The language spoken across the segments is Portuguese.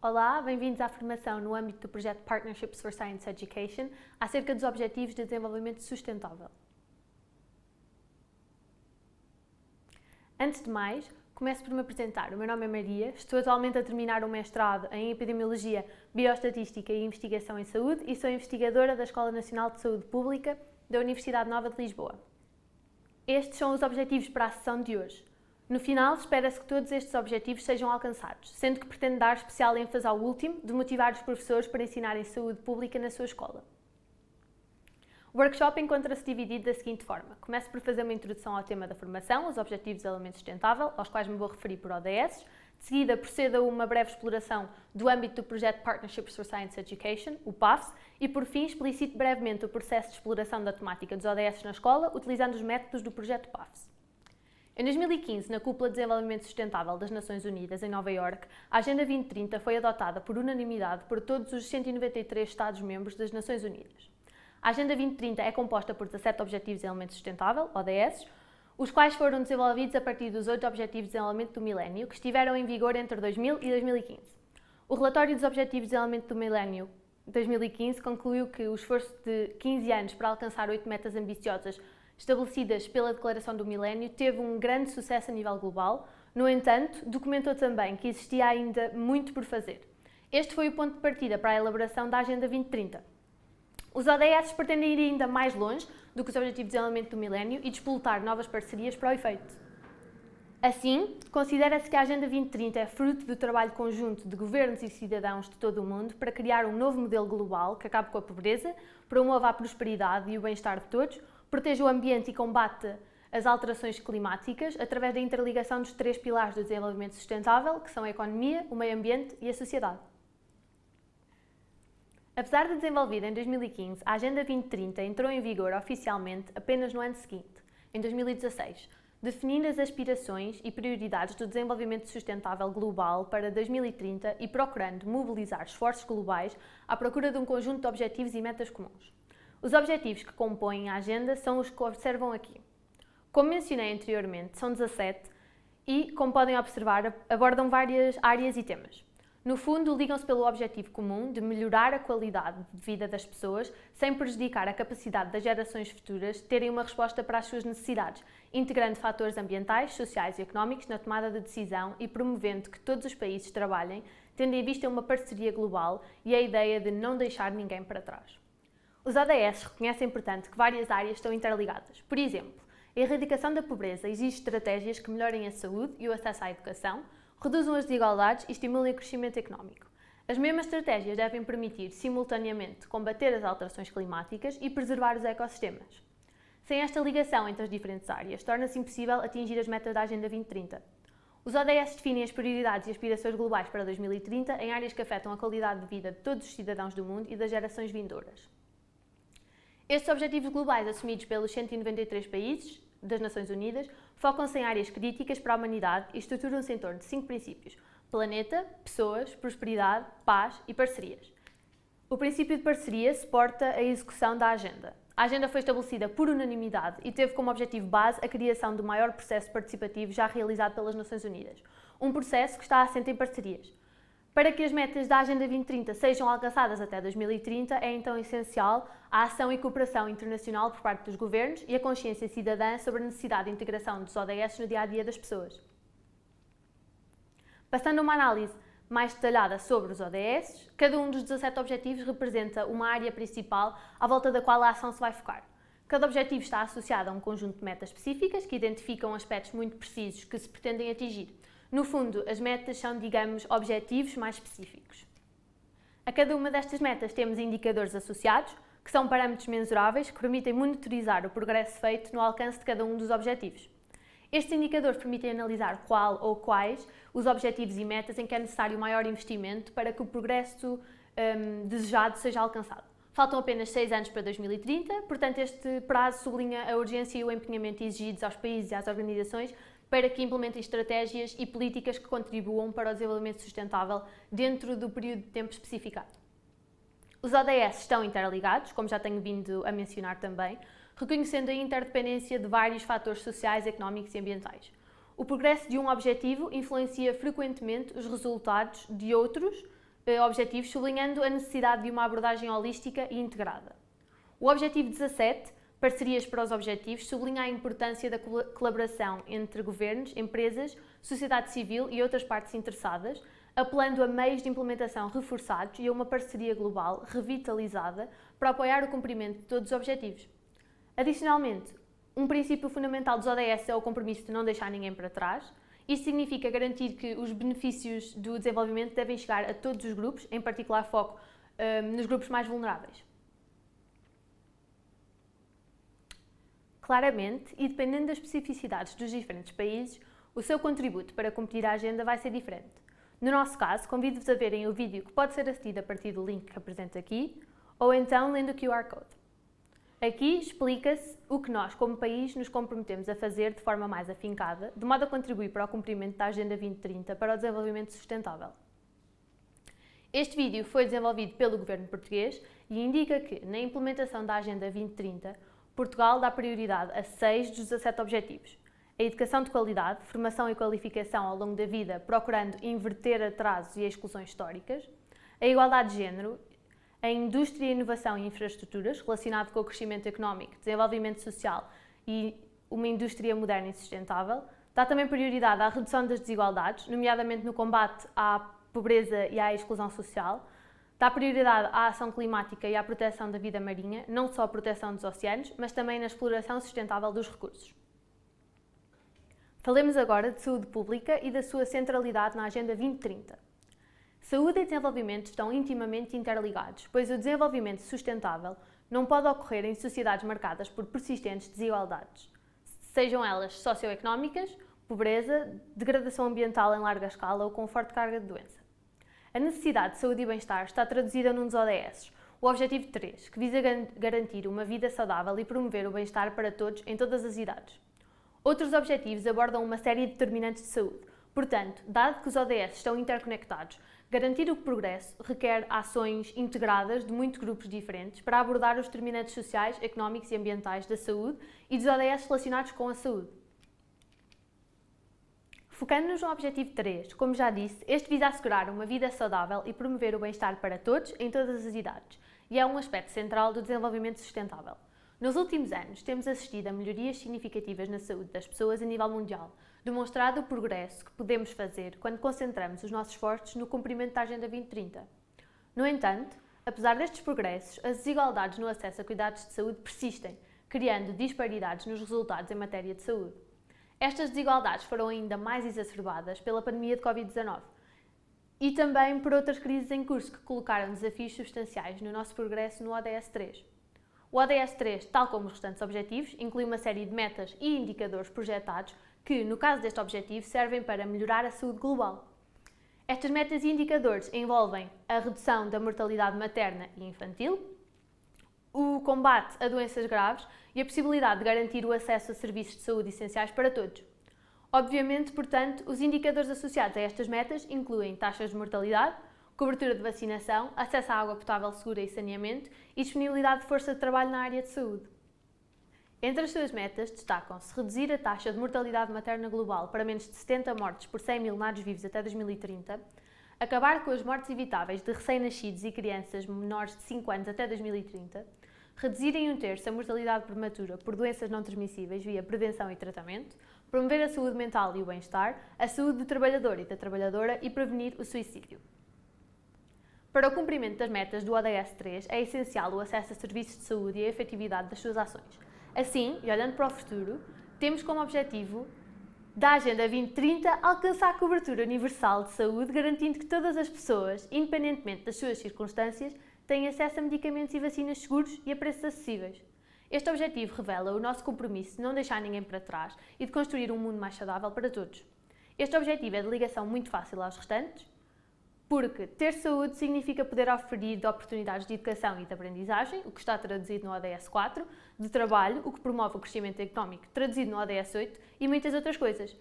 Olá, bem-vindos à formação no âmbito do projeto Partnerships for Science Education acerca dos Objetivos de Desenvolvimento Sustentável. Antes de mais, começo por me apresentar. O meu nome é Maria, estou atualmente a terminar um mestrado em Epidemiologia, Bioestatística e Investigação em Saúde e sou investigadora da Escola Nacional de Saúde Pública da Universidade Nova de Lisboa. Estes são os objetivos para a sessão de hoje. No final, espera-se que todos estes objetivos sejam alcançados, sendo que pretendo dar especial ênfase ao último, de motivar os professores para ensinarem saúde pública na sua escola. O workshop encontra-se dividido da seguinte forma. Começo por fazer uma introdução ao tema da formação, os Objetivos de Desenvolvimento Sustentável, aos quais me vou referir por ODS. De seguida, procedo a uma breve exploração do âmbito do projeto Partnerships for Science Education, o PAFS, e por fim explicito brevemente o processo de exploração da temática dos ODS na escola, utilizando os métodos do projeto PAFS. Em 2015, na Cúpula de Desenvolvimento Sustentável das Nações Unidas, em Nova Iorque, a Agenda 2030 foi adotada por unanimidade por todos os 193 Estados-membros das Nações Unidas. A Agenda 2030 é composta por 17 Objetivos de Desenvolvimento Sustentável, ODS, os quais foram desenvolvidos a partir dos 8 Objetivos de Desenvolvimento do Milénio, que estiveram em vigor entre 2000 e 2015. O relatório dos Objetivos de Desenvolvimento do Milénio 2015 concluiu que o esforço de 15 anos para alcançar 8 metas ambiciosas estabelecidas pela Declaração do Milénio teve um grande sucesso a nível global. No entanto, documentou também que existia ainda muito por fazer. Este foi o ponto de partida para a elaboração da Agenda 2030. Os ODS pretendem ir ainda mais longe do que os Objetivos de Desenvolvimento do Milénio e despoltar novas parcerias para o efeito. Assim, considera-se que a Agenda 2030 é fruto do trabalho conjunto de governos e cidadãos de todo o mundo para criar um novo modelo global que acabe com a pobreza, promova a prosperidade e o bem-estar de todos, proteja o ambiente e combate as alterações climáticas através da interligação dos 3 pilares do desenvolvimento sustentável, que são a economia, o meio ambiente e a sociedade. Apesar de desenvolvida em 2015, a Agenda 2030 entrou em vigor oficialmente apenas no ano seguinte, em 2016, definindo as aspirações e prioridades do desenvolvimento sustentável global para 2030 e procurando mobilizar esforços globais à procura de um conjunto de objetivos e metas comuns. Os objetivos que compõem a agenda são os que observam aqui. Como mencionei anteriormente, são 17 e, como podem observar, abordam várias áreas e temas. No fundo, ligam-se pelo objetivo comum de melhorar a qualidade de vida das pessoas sem prejudicar a capacidade das gerações futuras de terem uma resposta para as suas necessidades, integrando fatores ambientais, sociais e económicos na tomada de decisão e promovendo que todos os países trabalhem, tendo em vista uma parceria global e a ideia de não deixar ninguém para trás. Os ODS reconhecem, portanto, que várias áreas estão interligadas. Por exemplo, a erradicação da pobreza exige estratégias que melhorem a saúde e o acesso à educação, reduzam as desigualdades e estimulem o crescimento económico. As mesmas estratégias devem permitir, simultaneamente, combater as alterações climáticas e preservar os ecossistemas. Sem esta ligação entre as diferentes áreas, torna-se impossível atingir as metas da Agenda 2030. Os ODS definem as prioridades e aspirações globais para 2030 em áreas que afetam a qualidade de vida de todos os cidadãos do mundo e das gerações vindouras. Estes objetivos globais assumidos pelos 193 países das Nações Unidas focam-se em áreas críticas para a humanidade e estruturam-se em torno de 5 princípios: planeta, pessoas, prosperidade, paz e parcerias. O princípio de parceria suporta a execução da agenda. A agenda foi estabelecida por unanimidade e teve como objetivo base a criação do maior processo participativo já realizado pelas Nações Unidas. Um processo que está assente em parcerias. Para que as metas da Agenda 2030 sejam alcançadas até 2030, é então essencial a ação e cooperação internacional por parte dos governos e a consciência cidadã sobre a necessidade de integração dos ODS no dia-a-dia das pessoas. Passando a uma análise mais detalhada sobre os ODS, cada um dos 17 objetivos representa uma área principal à volta da qual a ação se vai focar. Cada objetivo está associado a um conjunto de metas específicas que identificam aspectos muito precisos que se pretendem atingir. No fundo, as metas são, digamos, objetivos mais específicos. A cada uma destas metas temos indicadores associados, que são parâmetros mensuráveis que permitem monitorizar o progresso feito no alcance de cada um dos objetivos. Estes indicadores permitem analisar qual ou quais os objetivos e metas em que é necessário maior investimento para que o progresso desejado seja alcançado. Faltam apenas 6 anos para 2030, portanto este prazo sublinha a urgência e o empenhamento exigidos aos países e às organizações para que implementem estratégias e políticas que contribuam para o desenvolvimento sustentável dentro do período de tempo especificado. Os ODS estão interligados, como já tenho vindo a mencionar também, reconhecendo a interdependência de vários fatores sociais, económicos e ambientais. O progresso de um objetivo influencia frequentemente os resultados de outros objetivos, sublinhando a necessidade de uma abordagem holística e integrada. O objetivo 17, parcerias para os objetivos, sublinha a importância da colaboração entre governos, empresas, sociedade civil e outras partes interessadas, apelando a meios de implementação reforçados e a uma parceria global revitalizada para apoiar o cumprimento de todos os objetivos. Adicionalmente, um princípio fundamental dos ODS é o compromisso de não deixar ninguém para trás. Isto significa garantir que os benefícios do desenvolvimento devem chegar a todos os grupos, em particular foco nos grupos mais vulneráveis. Claramente, e dependendo das especificidades dos diferentes países, o seu contributo para cumprir a agenda vai ser diferente. No nosso caso, convido-vos a verem o vídeo que pode ser assistido a partir do link que apresento aqui, ou então lendo o QR Code. Aqui explica-se o que nós, como país, nos comprometemos a fazer de forma mais afincada, de modo a contribuir para o cumprimento da Agenda 2030 para o desenvolvimento sustentável. Este vídeo foi desenvolvido pelo Governo português e indica que, na implementação da Agenda 2030, Portugal dá prioridade a 6 dos 17 objetivos. A educação de qualidade, formação e qualificação ao longo da vida, procurando inverter atrasos e exclusões históricas, a igualdade de género, a indústria, inovação e infraestruturas, relacionado com o crescimento económico, desenvolvimento social e uma indústria moderna e sustentável, dá também prioridade à redução das desigualdades, nomeadamente no combate à pobreza e à exclusão social, dá prioridade à ação climática e à proteção da vida marinha, não só a proteção dos oceanos, mas também na exploração sustentável dos recursos. Falemos agora de saúde pública e da sua centralidade na Agenda 2030. Saúde e desenvolvimento estão intimamente interligados, pois o desenvolvimento sustentável não pode ocorrer em sociedades marcadas por persistentes desigualdades, sejam elas socioeconómicas, pobreza, degradação ambiental em larga escala ou com forte carga de doença. A necessidade de saúde e bem-estar está traduzida num dos ODS, o Objetivo 3, que visa garantir uma vida saudável e promover o bem-estar para todos em todas as idades. Outros objetivos abordam uma série de determinantes de saúde. Portanto, dado que os ODS estão interconectados, garantir o progresso requer ações integradas de muitos grupos diferentes para abordar os determinantes sociais, económicos e ambientais da saúde e dos ODS relacionados com a saúde. Focando-nos no Objetivo 3, como já disse, este visa assegurar uma vida saudável e promover o bem-estar para todos em todas as idades, e é um aspecto central do desenvolvimento sustentável. Nos últimos anos, temos assistido a melhorias significativas na saúde das pessoas a nível mundial, demonstrado o progresso que podemos fazer quando concentramos os nossos esforços no cumprimento da Agenda 2030. No entanto, apesar destes progressos, as desigualdades no acesso a cuidados de saúde persistem, criando disparidades nos resultados em matéria de saúde. Estas desigualdades foram ainda mais exacerbadas pela pandemia de Covid-19 e também por outras crises em curso que colocaram desafios substanciais no nosso progresso no ODS 3. O ODS 3, tal como os restantes objetivos, inclui uma série de metas e indicadores projetados que, no caso deste objetivo, servem para melhorar a saúde global. Estas metas e indicadores envolvem a redução da mortalidade materna e infantil, o combate a doenças graves e a possibilidade de garantir o acesso a serviços de saúde essenciais para todos. Obviamente, portanto, os indicadores associados a estas metas incluem taxas de mortalidade, cobertura de vacinação, acesso à água potável segura e saneamento e disponibilidade de força de trabalho na área de saúde. Entre as suas metas destacam-se reduzir a taxa de mortalidade materna global para menos de 70 mortes por 100 mil nados-vivos até 2030, acabar com as mortes evitáveis de recém-nascidos e crianças menores de 5 anos até 2030, reduzir em 1/3 a mortalidade prematura por doenças não transmissíveis via prevenção e tratamento, promover a saúde mental e o bem-estar, a saúde do trabalhador e da trabalhadora e prevenir o suicídio. Para o cumprimento das metas do ODS 3, é essencial o acesso a serviços de saúde e a efetividade das suas ações. Assim, e olhando para o futuro, temos como objetivo da Agenda 2030 alcançar a cobertura universal de saúde, garantindo que todas as pessoas, independentemente das suas circunstâncias, têm acesso a medicamentos e vacinas seguros e a preços acessíveis. Este objetivo revela o nosso compromisso de não deixar ninguém para trás e de construir um mundo mais saudável para todos. Este objetivo é de ligação muito fácil aos restantes, porque ter saúde significa poder oferir de oportunidades de educação e de aprendizagem, o que está traduzido no ODS 4, de trabalho, o que promove o crescimento económico, traduzido no ODS 8, e muitas outras coisas.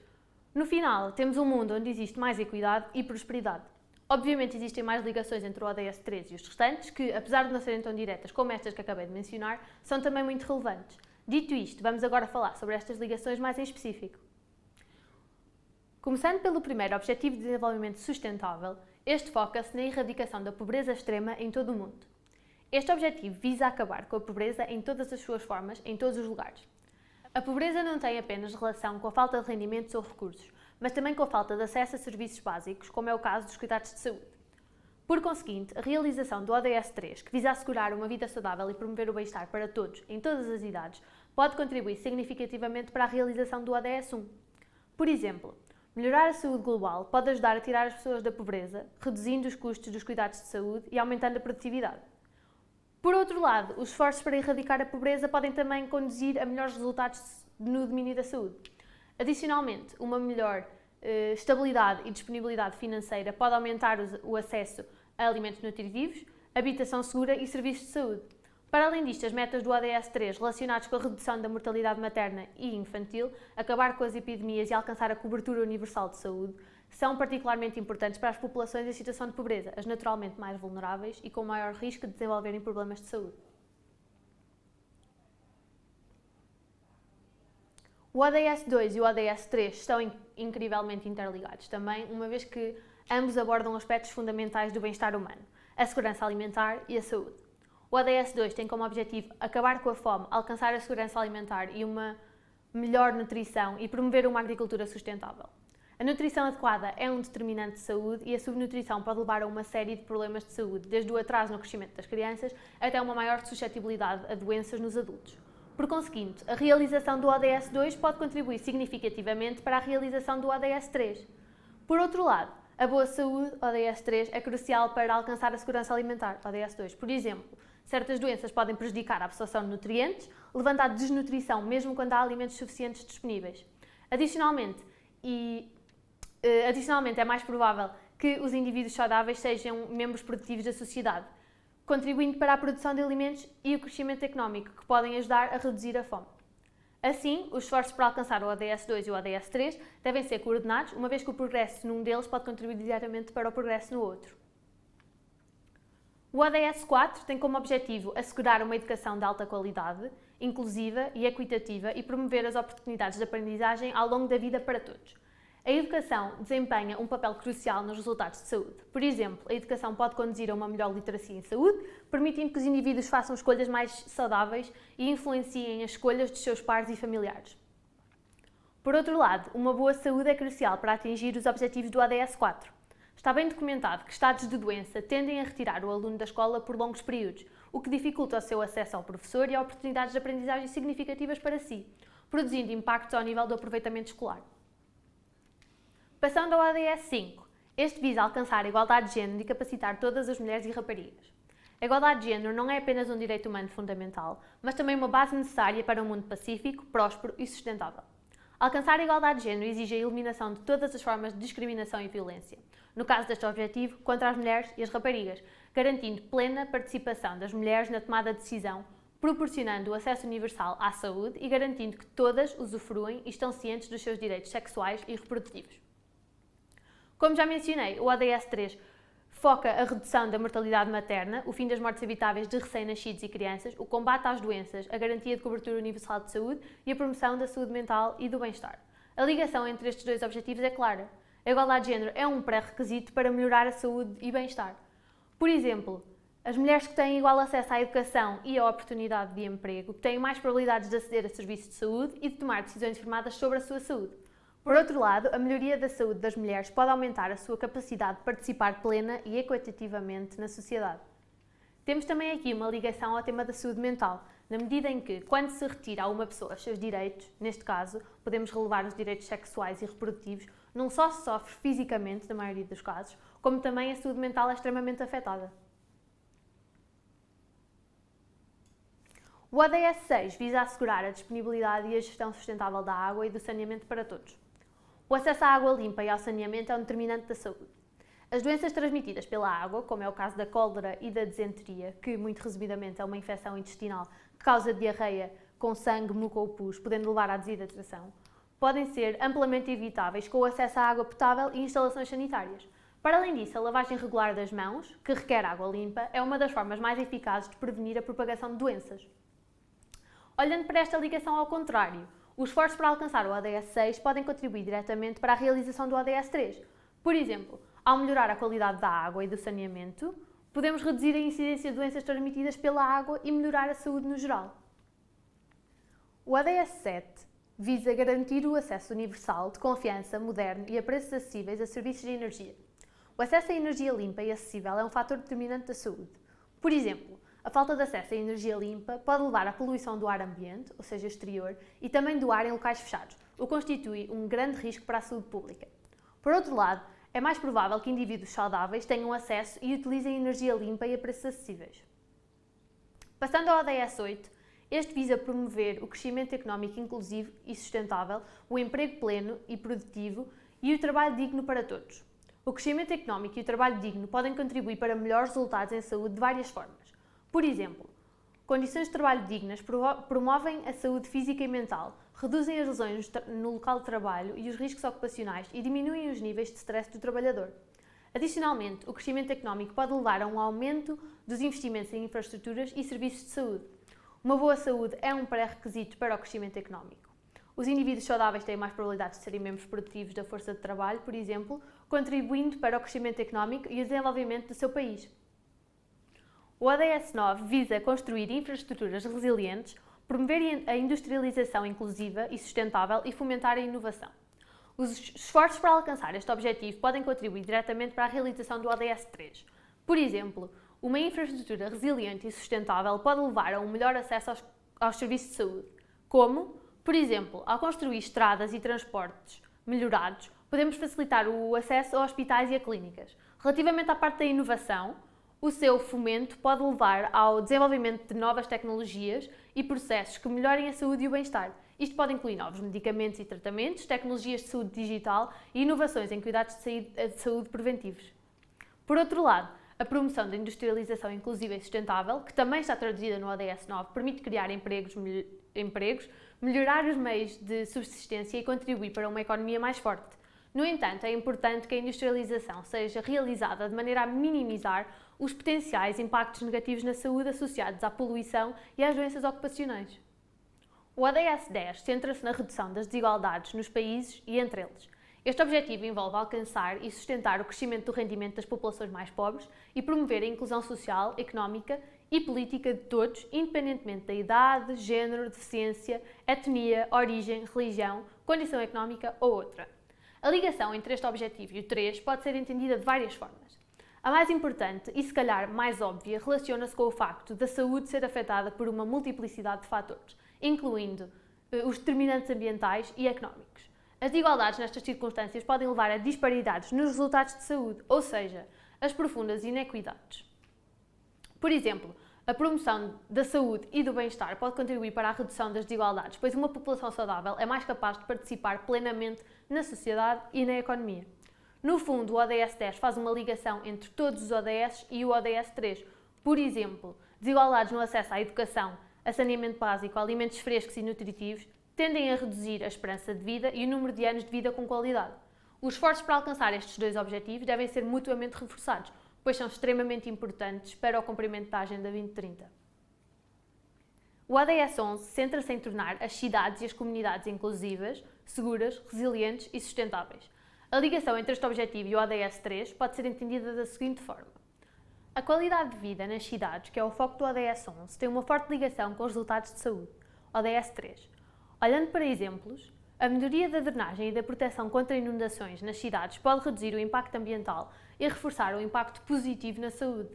No final, temos um mundo onde existe mais equidade e prosperidade. Obviamente existem mais ligações entre o ODS 3 e os restantes, que, apesar de não serem tão diretas como estas que acabei de mencionar, são também muito relevantes. Dito isto, vamos agora falar sobre estas ligações mais em específico. Começando pelo primeiro Objetivo de Desenvolvimento Sustentável, Este foca-se na erradicação da pobreza extrema em todo o mundo. Este objetivo visa acabar com a pobreza em todas as suas formas, em todos os lugares. A pobreza não tem apenas relação com a falta de rendimentos ou recursos, mas também com a falta de acesso a serviços básicos, como é o caso dos cuidados de saúde. Por conseguinte, a realização do ODS 3, que visa assegurar uma vida saudável e promover o bem-estar para todos, em todas as idades, pode contribuir significativamente para a realização do ODS 1. Por exemplo, melhorar a saúde global pode ajudar a tirar as pessoas da pobreza, reduzindo os custos dos cuidados de saúde e aumentando a produtividade. Por outro lado, os esforços para erradicar a pobreza podem também conduzir a melhores resultados no domínio da saúde. Adicionalmente, uma melhor estabilidade e disponibilidade financeira pode aumentar o acesso a alimentos nutritivos, habitação segura e serviços de saúde. Para além disto, as metas do ODS 3 relacionadas com a redução da mortalidade materna e infantil, acabar com as epidemias e alcançar a cobertura universal de saúde, são particularmente importantes para as populações em situação de pobreza, as naturalmente mais vulneráveis e com maior risco de desenvolverem problemas de saúde. O ODS 2 e o ODS 3 estão incrivelmente interligados também, uma vez que ambos abordam aspectos fundamentais do bem-estar humano, a segurança alimentar e a saúde. O ODS 2 tem como objetivo acabar com a fome, alcançar a segurança alimentar e uma melhor nutrição e promover uma agricultura sustentável. A nutrição adequada é um determinante de saúde e a subnutrição pode levar a uma série de problemas de saúde, desde o atraso no crescimento das crianças até uma maior suscetibilidade a doenças nos adultos. Por conseguinte, a realização do ODS 2 pode contribuir significativamente para a realização do ODS 3. Por outro lado, a boa saúde, ODS 3, é crucial para alcançar a segurança alimentar, ODS 2. Por exemplo, certas doenças podem prejudicar a absorção de nutrientes, levando à desnutrição mesmo quando há alimentos suficientes disponíveis. Adicionalmente, é mais provável que os indivíduos saudáveis sejam membros produtivos da sociedade, contribuindo para a produção de alimentos e o crescimento económico, que podem ajudar a reduzir a fome. Assim, os esforços para alcançar o ODS 2 e o ODS 3 devem ser coordenados, uma vez que o progresso num deles pode contribuir diretamente para o progresso no outro. O ODS 4 tem como objetivo assegurar uma educação de alta qualidade, inclusiva e equitativa e promover as oportunidades de aprendizagem ao longo da vida para todos. A educação desempenha um papel crucial nos resultados de saúde. Por exemplo, a educação pode conduzir a uma melhor literacia em saúde, permitindo que os indivíduos façam escolhas mais saudáveis e influenciem as escolhas dos seus pares e familiares. Por outro lado, uma boa saúde é crucial para atingir os objetivos do ODS 4. Está bem documentado que estados de doença tendem a retirar o aluno da escola por longos períodos, o que dificulta o seu acesso ao professor e a oportunidades de aprendizagem significativas para si, produzindo impactos ao nível do aproveitamento escolar. Passando ao ODS 5, este visa alcançar a igualdade de género e capacitar todas as mulheres e raparigas. A igualdade de género não é apenas um direito humano fundamental, mas também uma base necessária para um mundo pacífico, próspero e sustentável. Alcançar a igualdade de género exige a eliminação de todas as formas de discriminação e violência, no caso deste objetivo, contra as mulheres e as raparigas, garantindo plena participação das mulheres na tomada de decisão, proporcionando o acesso universal à saúde e garantindo que todas usufruem e estão cientes dos seus direitos sexuais e reprodutivos. Como já mencionei, o ODS 3 foca a redução da mortalidade materna, o fim das mortes evitáveis de recém-nascidos e crianças, o combate às doenças, a garantia de cobertura universal de saúde e a promoção da saúde mental e do bem-estar. A ligação entre estes dois objetivos é clara. A igualdade de género é um pré-requisito para melhorar a saúde e bem-estar. Por exemplo, as mulheres que têm igual acesso à educação e à oportunidade de emprego têm mais probabilidades de aceder a serviços de saúde e de tomar decisões informadas sobre a sua saúde. Por outro lado, a melhoria da saúde das mulheres pode aumentar a sua capacidade de participar plena e equitativamente na sociedade. Temos também aqui uma ligação ao tema da saúde mental, na medida em que, quando se retira a uma pessoa os seus direitos, neste caso, podemos relevar os direitos sexuais e reprodutivos, não só se sofre fisicamente, na maioria dos casos, como também a saúde mental é extremamente afetada. O ODS 6 visa assegurar a disponibilidade e a gestão sustentável da água e do saneamento para todos. O acesso à água limpa e ao saneamento é um determinante da saúde. As doenças transmitidas pela água, como é o caso da cólera e da disenteria, que, muito resumidamente, é uma infecção intestinal que causa diarreia com sangue, muco ou pus, podendo levar à desidratação, podem ser amplamente evitáveis com o acesso à água potável e instalações sanitárias. Para além disso, a lavagem regular das mãos, que requer água limpa, é uma das formas mais eficazes de prevenir a propagação de doenças. Olhando para esta ligação ao contrário, os esforços para alcançar o ODS 6 podem contribuir diretamente para a realização do ODS 3. Por exemplo, Ao melhorar a qualidade da água e do saneamento, podemos reduzir a incidência de doenças transmitidas pela água e melhorar a saúde no geral. O ODS 7 visa garantir o acesso universal, de confiança, moderno e a preços acessíveis a serviços de energia. O acesso à energia limpa e acessível é um fator determinante da saúde. Por exemplo, a falta de acesso à energia limpa pode levar à poluição do ar ambiente, ou seja, exterior, e também do ar em locais fechados, o que constitui um grande risco para a saúde pública. Por outro lado, é mais provável que indivíduos saudáveis tenham acesso e utilizem energia limpa e a preços acessíveis. Passando ao ODS 8, este visa promover o crescimento económico inclusivo e sustentável, o emprego pleno e produtivo e o trabalho digno para todos. O crescimento económico e o trabalho digno podem contribuir para melhores resultados em saúde de várias formas. Por exemplo, condições de trabalho dignas promovem a saúde física e mental, reduzem as lesões no local de trabalho e os riscos ocupacionais e diminuem os níveis de stress do trabalhador. Adicionalmente, o crescimento económico pode levar a um aumento dos investimentos em infraestruturas e serviços de saúde. Uma boa saúde é um pré-requisito para o crescimento económico. Os indivíduos saudáveis têm mais probabilidades de serem membros produtivos da força de trabalho, por exemplo, contribuindo para o crescimento económico e o desenvolvimento do seu país. O ODS 9 visa construir infraestruturas resilientes, promover a industrialização inclusiva e sustentável e fomentar a inovação. Os esforços para alcançar este objetivo podem contribuir diretamente para a realização do ODS 3. Por exemplo, uma infraestrutura resiliente e sustentável pode levar a um melhor acesso aos serviços de saúde, como, por exemplo, ao construir estradas e transportes melhorados, podemos facilitar o acesso a hospitais e a clínicas. Relativamente à parte da inovação, o seu fomento pode levar ao desenvolvimento de novas tecnologias e processos que melhorem a saúde e o bem-estar. Isto pode incluir novos medicamentos e tratamentos, tecnologias de saúde digital e inovações em cuidados de saúde preventivos. Por outro lado, a promoção da industrialização inclusiva e sustentável, que também está traduzida no ODS 9, permite criar empregos, melhorar os meios de subsistência e contribuir para uma economia mais forte. No entanto, é importante que a industrialização seja realizada de maneira a minimizar os potenciais impactos negativos na saúde associados à poluição e às doenças ocupacionais. O ODS 10 centra-se na redução das desigualdades nos países e entre eles. Este objetivo envolve alcançar e sustentar o crescimento do rendimento das populações mais pobres e promover a inclusão social, económica e política de todos, independentemente da idade, género, deficiência, etnia, origem, religião, condição económica ou outra. A ligação entre este objetivo e o 3 pode ser entendida de várias formas. A mais importante e, se calhar, mais óbvia, relaciona-se com o facto da saúde ser afetada por uma multiplicidade de fatores, incluindo os determinantes ambientais e económicos. As desigualdades nestas circunstâncias podem levar a disparidades nos resultados de saúde, ou seja, as profundas inequidades. Por exemplo, a promoção da saúde e do bem-estar pode contribuir para a redução das desigualdades, pois uma população saudável é mais capaz de participar plenamente na sociedade e na economia. No fundo, o ODS 10 faz uma ligação entre todos os ODS e o ODS 3. Por exemplo, desigualdades no acesso à educação, a saneamento básico, a alimentos frescos e nutritivos tendem a reduzir a esperança de vida e o número de anos de vida com qualidade. Os esforços para alcançar estes dois objetivos devem ser mutuamente reforçados, pois são extremamente importantes para o cumprimento da Agenda 2030. O ODS 11 centra-se em tornar as cidades e as comunidades inclusivas, seguras, resilientes e sustentáveis. A ligação entre este objetivo e o ODS 3 pode ser entendida da seguinte forma. A qualidade de vida nas cidades, que é o foco do ODS 11, tem uma forte ligação com os resultados de saúde, ODS 3. Olhando para exemplos, a melhoria da drenagem e da proteção contra inundações nas cidades pode reduzir o impacto ambiental e reforçar o impacto positivo na saúde.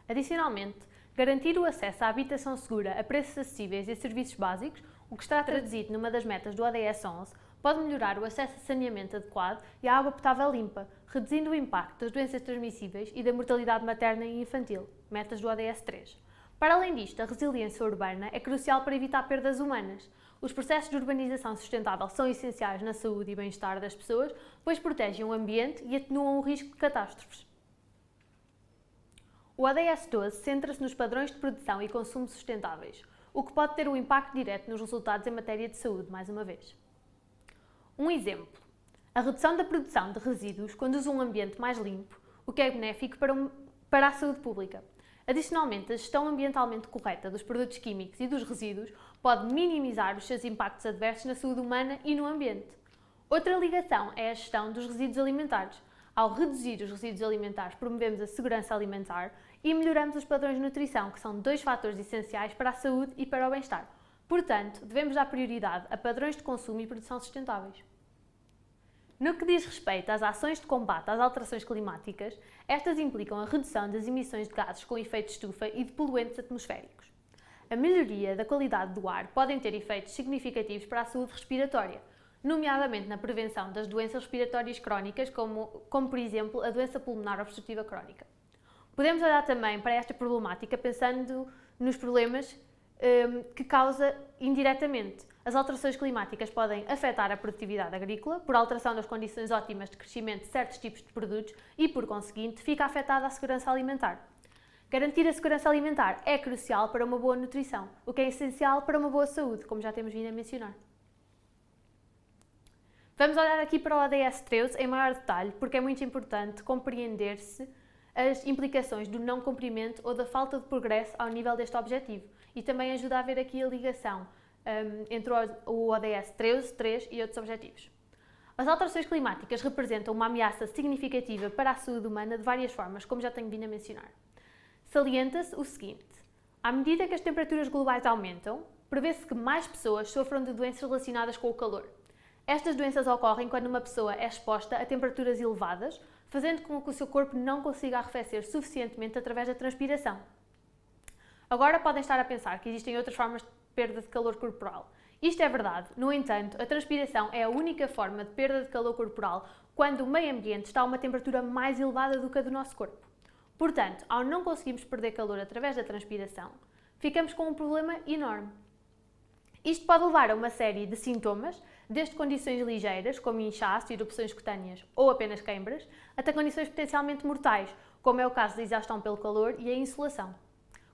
Adicionalmente, garantir o acesso à habitação segura a preços acessíveis e a serviços básicos, o que está traduzido numa das metas do ODS 11, pode melhorar o acesso a saneamento adequado e à água potável limpa, reduzindo o impacto das doenças transmissíveis e da mortalidade materna e infantil, metas do ODS 3. Para além disto, a resiliência urbana é crucial para evitar perdas humanas. Os processos de urbanização sustentável são essenciais na saúde e bem-estar das pessoas, pois protegem o ambiente e atenuam o risco de catástrofes. O ODS 12 centra-se nos padrões de produção e consumo sustentáveis, o que pode ter um impacto direto nos resultados em matéria de saúde, mais uma vez. Um exemplo. A redução da produção de resíduos conduz a um ambiente mais limpo, o que é benéfico para a saúde pública. Adicionalmente, a gestão ambientalmente correta dos produtos químicos e dos resíduos pode minimizar os seus impactos adversos na saúde humana e no ambiente. Outra ligação é a gestão dos resíduos alimentares. Ao reduzir os resíduos alimentares, promovemos a segurança alimentar e melhoramos os padrões de nutrição, que são 2 fatores essenciais para a saúde e para o bem-estar. Portanto, devemos dar prioridade a padrões de consumo e produção sustentáveis. No que diz respeito às ações de combate às alterações climáticas, estas implicam a redução das emissões de gases com efeito de estufa e de poluentes atmosféricos. A melhoria da qualidade do ar podem ter efeitos significativos para a saúde respiratória, nomeadamente na prevenção das doenças respiratórias crónicas, como por exemplo a doença pulmonar obstrutiva crónica. Podemos olhar também para esta problemática pensando nos problemas que causa indiretamente. As alterações climáticas podem afetar a produtividade agrícola, por alteração das condições ótimas de crescimento de certos tipos de produtos e, por conseguinte, fica afetada a segurança alimentar. Garantir a segurança alimentar é crucial para uma boa nutrição, o que é essencial para uma boa saúde, como já temos vindo a mencionar. Vamos olhar aqui para o ODS 13 em maior detalhe, porque é muito importante compreender-se as implicações do não cumprimento ou da falta de progresso ao nível deste objetivo e também ajuda a ver aqui a ligação entre o ODS 13, 3 e outros objetivos. As alterações climáticas representam uma ameaça significativa para a saúde humana de várias formas, como já tenho vindo a mencionar. Salienta-se o seguinte: à medida que as temperaturas globais aumentam, prevê-se que mais pessoas sofram de doenças relacionadas com o calor. Estas doenças ocorrem quando uma pessoa é exposta a temperaturas elevadas, fazendo com que o seu corpo não consiga arrefecer suficientemente através da transpiração. Agora podem estar a pensar que existem outras formas de perda de calor corporal. Isto é verdade, no entanto, a transpiração é a única forma de perda de calor corporal quando o meio ambiente está a uma temperatura mais elevada do que a do nosso corpo. Portanto, ao não conseguirmos perder calor através da transpiração, ficamos com um problema enorme. Isto pode levar a uma série de sintomas, desde condições ligeiras, como inchaço, erupções cutâneas ou apenas queimbras, até condições potencialmente mortais, como é o caso da exaustão pelo calor e a insolação.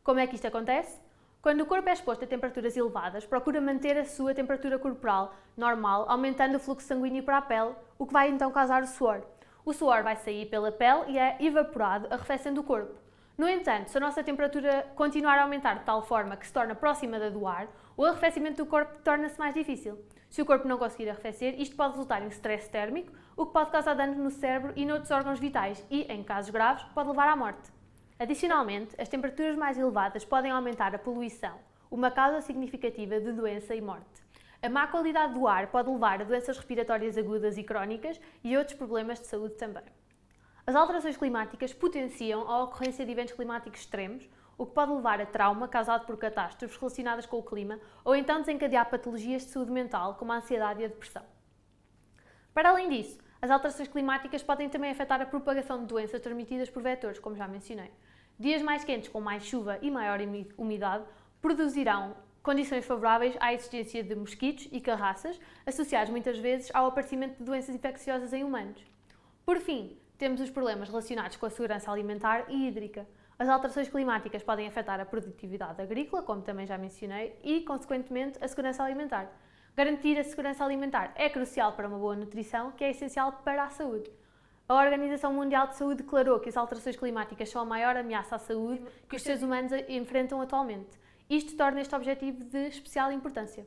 Como é que isto acontece? Quando o corpo é exposto a temperaturas elevadas, procura manter a sua temperatura corporal normal, aumentando o fluxo sanguíneo para a pele, o que vai então causar o suor. O suor vai sair pela pele e é evaporado, arrefecendo o corpo. No entanto, se a nossa temperatura continuar a aumentar de tal forma que se torna próxima da do ar, o arrefecimento do corpo torna-se mais difícil. Se o corpo não conseguir arrefecer, isto pode resultar em stress térmico, o que pode causar danos no cérebro e noutros órgãos vitais e, em casos graves, pode levar à morte. Adicionalmente, as temperaturas mais elevadas podem aumentar a poluição, uma causa significativa de doença e morte. A má qualidade do ar pode levar a doenças respiratórias agudas e crónicas e outros problemas de saúde também. As alterações climáticas potenciam a ocorrência de eventos climáticos extremos, o que pode levar a trauma causado por catástrofes relacionadas com o clima ou então desencadear patologias de saúde mental, como a ansiedade e a depressão. Para além disso, as alterações climáticas podem também afetar a propagação de doenças transmitidas por vetores, como já mencionei. Dias mais quentes com mais chuva e maior umidade produzirão condições favoráveis à existência de mosquitos e carraças, associados muitas vezes ao aparecimento de doenças infecciosas em humanos. Por fim, temos os problemas relacionados com a segurança alimentar e hídrica. As alterações climáticas podem afetar a produtividade agrícola, como também já mencionei, e, consequentemente, a segurança alimentar. Garantir a segurança alimentar é crucial para uma boa nutrição, que é essencial para a saúde. A Organização Mundial de Saúde declarou que as alterações climáticas são a maior ameaça à saúde que os seres humanos enfrentam atualmente. Isto torna este objetivo de especial importância.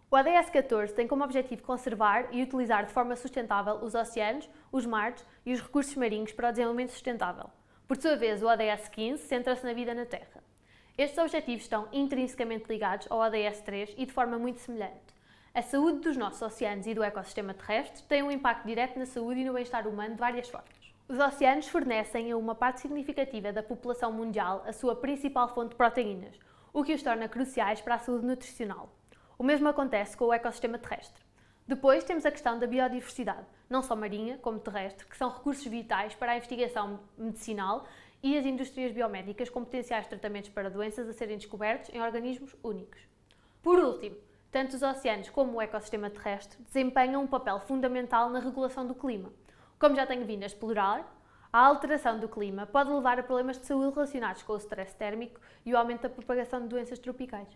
O ODS 14 tem como objetivo conservar e utilizar de forma sustentável os oceanos, os mares e os recursos marinhos para o desenvolvimento sustentável. Por sua vez, o ODS 15 centra-se na vida na Terra. Estes objetivos estão intrinsecamente ligados ao ODS 3 e de forma muito semelhante. A saúde dos nossos oceanos e do ecossistema terrestre tem um impacto direto na saúde e no bem-estar humano de várias formas. Os oceanos fornecem a uma parte significativa da população mundial a sua principal fonte de proteínas, o que os torna cruciais para a saúde nutricional. O mesmo acontece com o ecossistema terrestre. Depois temos a questão da biodiversidade, não só marinha como terrestre, que são recursos vitais para a investigação medicinal e as indústrias biomédicas com potenciais tratamentos para doenças a serem descobertos em organismos únicos. Por último, tanto os oceanos como o ecossistema terrestre desempenham um papel fundamental na regulação do clima. Como já tenho vindo a explorar, a alteração do clima pode levar a problemas de saúde relacionados com o stress térmico e o aumento da propagação de doenças tropicais.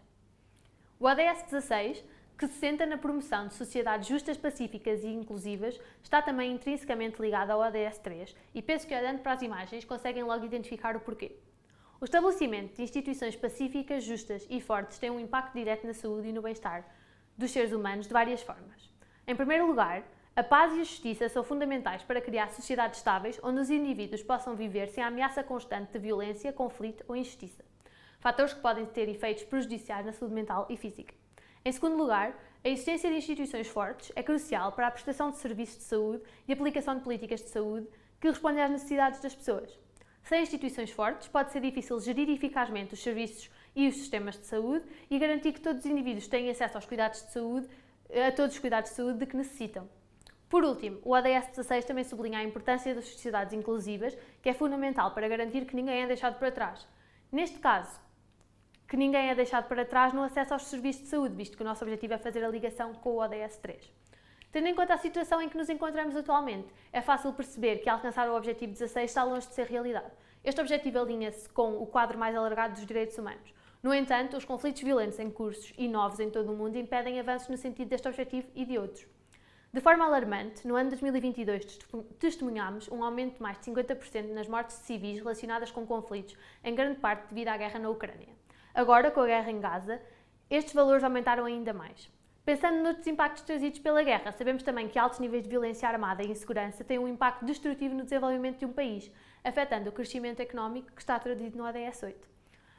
O ODS 16, que se centra na promoção de sociedades justas, pacíficas e inclusivas, está também intrinsecamente ligado ao ODS 3 e penso que olhando para as imagens conseguem logo identificar o porquê. O estabelecimento de instituições pacíficas, justas e fortes tem um impacto direto na saúde e no bem-estar dos seres humanos de várias formas. Em primeiro lugar, A paz e a justiça são fundamentais para criar sociedades estáveis onde os indivíduos possam viver sem a ameaça constante de violência, conflito ou injustiça. Fatores que podem ter efeitos prejudiciais na saúde mental e física. Em segundo lugar, a existência de instituições fortes é crucial para a prestação de serviços de saúde e aplicação de políticas de saúde que respondem às necessidades das pessoas. Sem instituições fortes, pode ser difícil gerir eficazmente os serviços e os sistemas de saúde e garantir que todos os indivíduos têm acesso aos cuidados de saúde, a todos os cuidados de saúde de que necessitam. Por último, o ODS 16 também sublinha a importância das sociedades inclusivas, que é fundamental para garantir que ninguém é deixado para trás. Neste caso, que ninguém é deixado para trás no acesso aos serviços de saúde, visto que o nosso objetivo é fazer a ligação com o ODS 3. Tendo em conta a situação em que nos encontramos atualmente, é fácil perceber que alcançar o objetivo 16 está longe de ser realidade. Este objetivo alinha-se com o quadro mais alargado dos direitos humanos. No entanto, os conflitos violentos em curso e novos em todo o mundo impedem avanços no sentido deste objetivo e de outros. De forma alarmante, no ano 2022 testemunhámos um aumento de mais de 50% nas mortes de civis relacionadas com conflitos, em grande parte devido à guerra na Ucrânia. Agora, com a guerra em Gaza, estes valores aumentaram ainda mais. Pensando noutros impactos trazidos pela guerra, sabemos também que altos níveis de violência armada e insegurança têm um impacto destrutivo no desenvolvimento de um país, afetando o crescimento económico que está traduzido no ODS 8.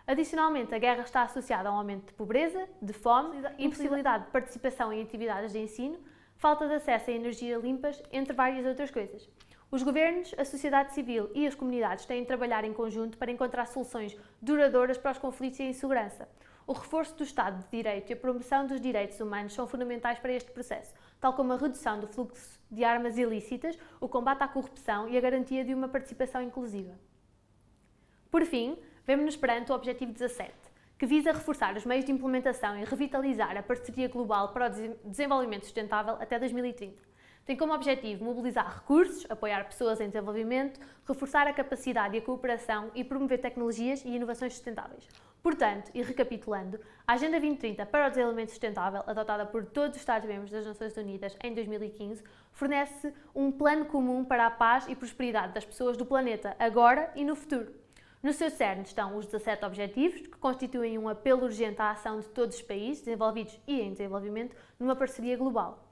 Adicionalmente, a guerra está associada a um aumento de pobreza, de fome, impossibilidade de participação em atividades de ensino, falta de acesso a energia limpas, entre várias outras coisas. Os governos, a sociedade civil e as comunidades têm de trabalhar em conjunto para encontrar soluções duradouras para os conflitos e a insegurança. O reforço do Estado de Direito e a promoção dos direitos humanos são fundamentais para este processo, tal como a redução do fluxo de armas ilícitas, o combate à corrupção e a garantia de uma participação inclusiva. Por fim, vemo-nos perante o Objetivo 17, que visa reforçar os meios de implementação e revitalizar a parceria global para o desenvolvimento sustentável até 2030. Tem como objetivo mobilizar recursos, apoiar pessoas em desenvolvimento, reforçar a capacidade e a cooperação e promover tecnologias e inovações sustentáveis. Portanto, e recapitulando, a Agenda 2030 para o Desenvolvimento Sustentável, adotada por todos os Estados-membros das Nações Unidas em 2015, fornece um plano comum para a paz e prosperidade das pessoas do planeta, agora e no futuro. No seu cerne estão os 17 Objetivos, que constituem um apelo urgente à ação de todos os países, desenvolvidos e em desenvolvimento, numa parceria global.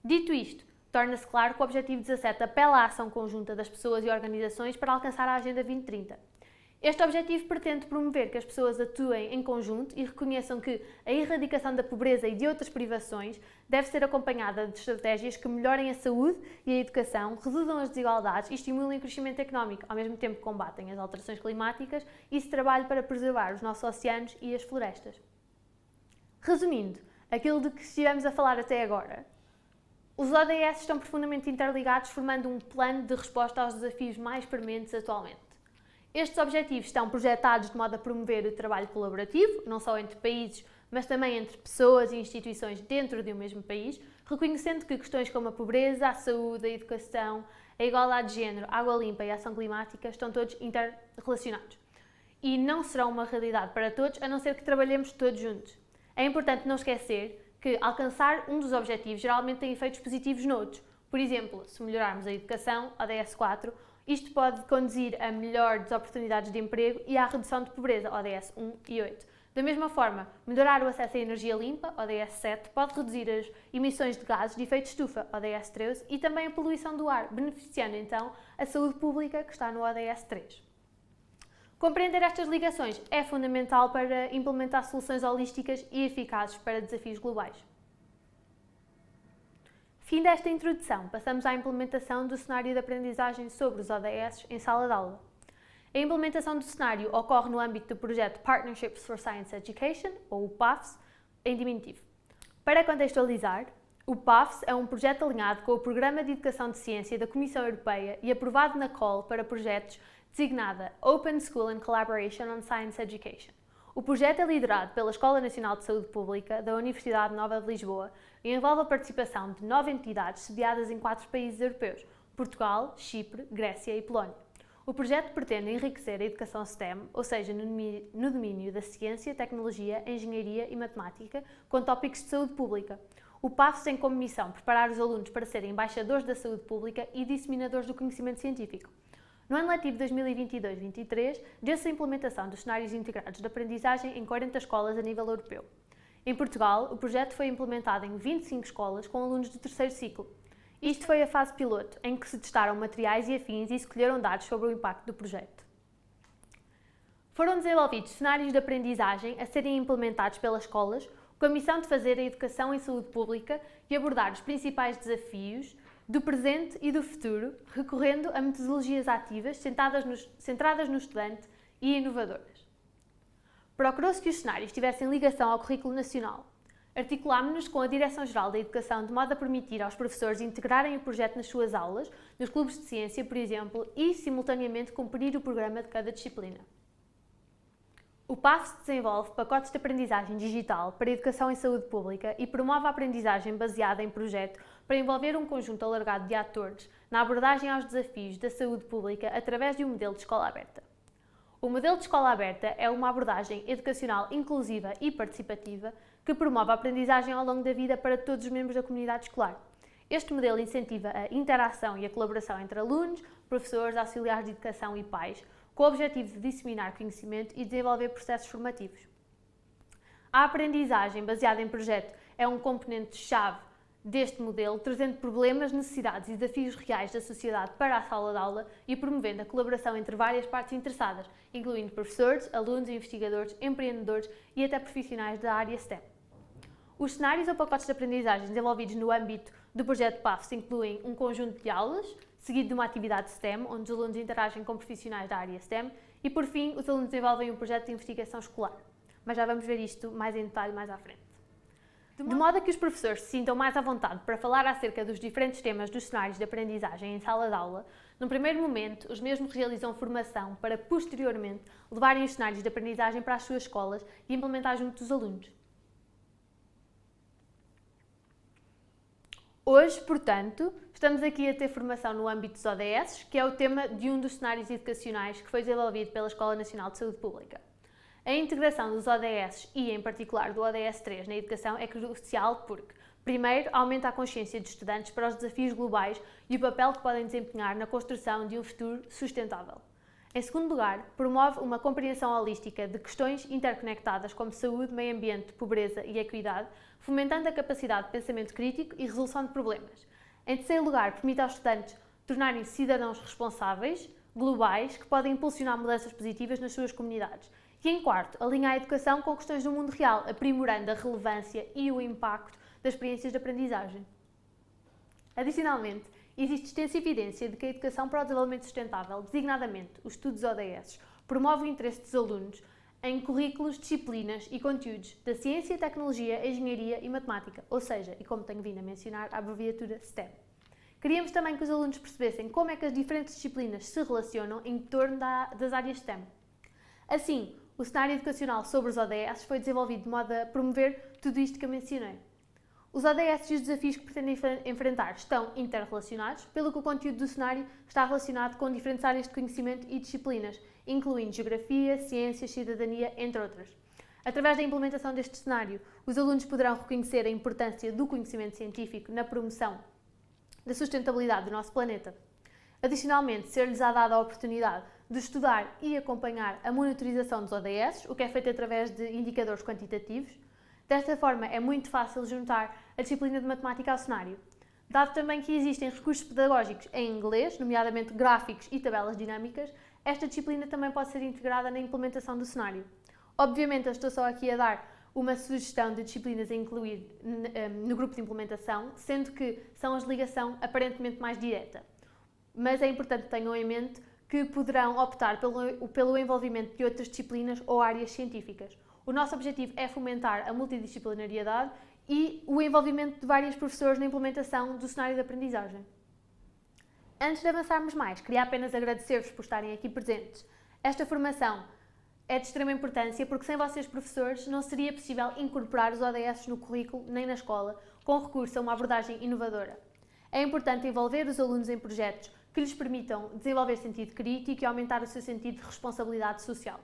Dito isto, torna-se claro que o Objetivo 17 apela à ação conjunta das pessoas e organizações para alcançar a Agenda 2030. Este objetivo pretende promover que as pessoas atuem em conjunto e reconheçam que a erradicação da pobreza e de outras privações deve ser acompanhada de estratégias que melhorem a saúde e a educação, reduzam as desigualdades e estimulem o crescimento económico, ao mesmo tempo que combatem as alterações climáticas e se trabalhem para preservar os nossos oceanos e as florestas. Resumindo, aquilo de que estivemos a falar até agora, os ODS estão profundamente interligados, formando um plano de resposta aos desafios mais prementes atualmente. Estes objetivos estão projetados de modo a promover o trabalho colaborativo, não só entre países, mas também entre pessoas e instituições dentro de um mesmo país, reconhecendo que questões como a pobreza, a saúde, a educação, a igualdade de género, a água limpa e a ação climática estão todos interrelacionados. E não serão uma realidade para todos, a não ser que trabalhemos todos juntos. É importante não esquecer que alcançar um dos objetivos geralmente tem efeitos positivos noutros. Por exemplo, se melhorarmos a educação, ODS 4, isto pode conduzir a melhores oportunidades de emprego e à redução de pobreza, ODS 1 e 8. Da mesma forma, melhorar o acesso à energia limpa, ODS 7, pode reduzir as emissões de gases de efeito estufa, ODS 13, e também a poluição do ar, beneficiando então a saúde pública que está no ODS 3. Compreender estas ligações é fundamental para implementar soluções holísticas e eficazes para desafios globais. Fim desta introdução, passamos à implementação do cenário de aprendizagem sobre os ODS em sala de aula. A implementação do cenário ocorre no âmbito do projeto Partnerships for Science Education, ou o PAFS, em diminutivo. Para contextualizar, o PAFS é um projeto alinhado com o Programa de Educação de Ciência da Comissão Europeia e aprovado na COL para projetos designada Open School and Collaboration on Science Education. O projeto é liderado pela Escola Nacional de Saúde Pública da Universidade Nova de Lisboa e envolve a participação de 9 entidades sediadas em 4 países europeus: Portugal, Chipre, Grécia e Polónia. O projeto pretende enriquecer a educação STEM, ou seja, no domínio da ciência, tecnologia, engenharia e matemática, com tópicos de saúde pública. O PAFS tem como missão preparar os alunos para serem embaixadores da saúde pública e disseminadores do conhecimento científico. No ano letivo 2022-23, deu-se a implementação dos cenários integrados de aprendizagem em 40 escolas a nível europeu. Em Portugal, o projeto foi implementado em 25 escolas com alunos do terceiro ciclo. Isto foi a fase piloto, em que se testaram materiais e afins e se colheram dados sobre o impacto do projeto. Foram desenvolvidos cenários de aprendizagem a serem implementados pelas escolas com a missão de fazer a educação em saúde pública e abordar os principais desafios do presente e do futuro, recorrendo a metodologias ativas centradas no estudante e inovadoras. Procurou-se que os cenários tivessem ligação ao currículo nacional. Articulámos-nos com a Direção-Geral da Educação de modo a permitir aos professores integrarem o projeto nas suas aulas, nos clubes de ciência, por exemplo, e, simultaneamente, cumprir o programa de cada disciplina. O PAFS desenvolve pacotes de aprendizagem digital para a educação em saúde pública e promove a aprendizagem baseada em projeto para envolver um conjunto alargado de atores na abordagem aos desafios da saúde pública através de um modelo de escola aberta. O modelo de escola aberta é uma abordagem educacional inclusiva e participativa que promove a aprendizagem ao longo da vida para todos os membros da comunidade escolar. Este modelo incentiva a interação e a colaboração entre alunos, professores, auxiliares de educação e pais, com o objetivo de disseminar conhecimento e desenvolver processos formativos. A aprendizagem baseada em projeto é um componente-chave deste modelo, trazendo problemas, necessidades e desafios reais da sociedade para a sala de aula e promovendo a colaboração entre várias partes interessadas, incluindo professores, alunos, investigadores, empreendedores e até profissionais da área STEM. Os cenários ou pacotes de aprendizagem desenvolvidos no âmbito do projeto PAFS incluem um conjunto de aulas, seguido de uma atividade STEM, onde os alunos interagem com profissionais da área STEM, e por fim, os alunos desenvolvem um projeto de investigação escolar. Mas já vamos ver isto mais em detalhe mais à frente. De modo a que os professores se sintam mais à vontade para falar acerca dos diferentes temas dos cenários de aprendizagem em sala de aula, num primeiro momento, os mesmos realizam formação para, posteriormente, levarem os cenários de aprendizagem para as suas escolas e implementar junto dos alunos. Hoje, portanto, estamos aqui a ter formação no âmbito dos ODS, que é o tema de um dos cenários educacionais que foi desenvolvido pela Escola Nacional de Saúde Pública. A integração dos ODS e, em particular, do ODS 3 na educação é crucial porque, primeiro, aumenta a consciência dos estudantes para os desafios globais e o papel que podem desempenhar na construção de um futuro sustentável. Em segundo lugar, promove uma compreensão holística de questões interconectadas como saúde, meio ambiente, pobreza e equidade, fomentando a capacidade de pensamento crítico e resolução de problemas. Em terceiro lugar, permite aos estudantes tornarem-se cidadãos responsáveis, globais, que podem impulsionar mudanças positivas nas suas comunidades. E em quarto, alinha a educação com questões do mundo real, aprimorando a relevância e o impacto das experiências de aprendizagem. Adicionalmente, existe extensa evidência de que a educação para o desenvolvimento sustentável, designadamente os estudos ODS, promove o interesse dos alunos em currículos, disciplinas e conteúdos da ciência, tecnologia, engenharia e matemática, ou seja, e como tenho vindo a mencionar, a abreviatura STEM. Queríamos também que os alunos percebessem como é que as diferentes disciplinas se relacionam em torno das áreas STEM. Assim, o cenário educacional sobre os ODS foi desenvolvido de modo a promover tudo isto que eu mencionei. Os ODS e os desafios que pretendem enfrentar estão interrelacionados, pelo que o conteúdo do cenário está relacionado com diferentes áreas de conhecimento e disciplinas, incluindo geografia, ciências, cidadania, entre outras. Através da implementação deste cenário, os alunos poderão reconhecer a importância do conhecimento científico na promoção da sustentabilidade do nosso planeta. Adicionalmente, ser-lhes dada a oportunidade de estudar e acompanhar a monitorização dos ODS, o que é feito através de indicadores quantitativos. Desta forma, é muito fácil juntar a disciplina de matemática ao cenário. Dado também que existem recursos pedagógicos em inglês, nomeadamente gráficos e tabelas dinâmicas, esta disciplina também pode ser integrada na implementação do cenário. Obviamente, eu estou só aqui a dar uma sugestão de disciplinas a incluir no grupo de implementação, sendo que são as de ligação aparentemente mais direta. Mas é importante que tenham em mente que poderão optar pelo envolvimento de outras disciplinas ou áreas científicas. O nosso objetivo é fomentar a multidisciplinariedade e o envolvimento de vários professores na implementação do cenário de aprendizagem. Antes de avançarmos mais, queria apenas agradecer-vos por estarem aqui presentes. Esta formação é de extrema importância porque sem vocês, professores, não seria possível incorporar os ODS no currículo nem na escola, com recurso a uma abordagem inovadora. É importante envolver os alunos em projetos que lhes permitam desenvolver sentido crítico e aumentar o seu sentido de responsabilidade social.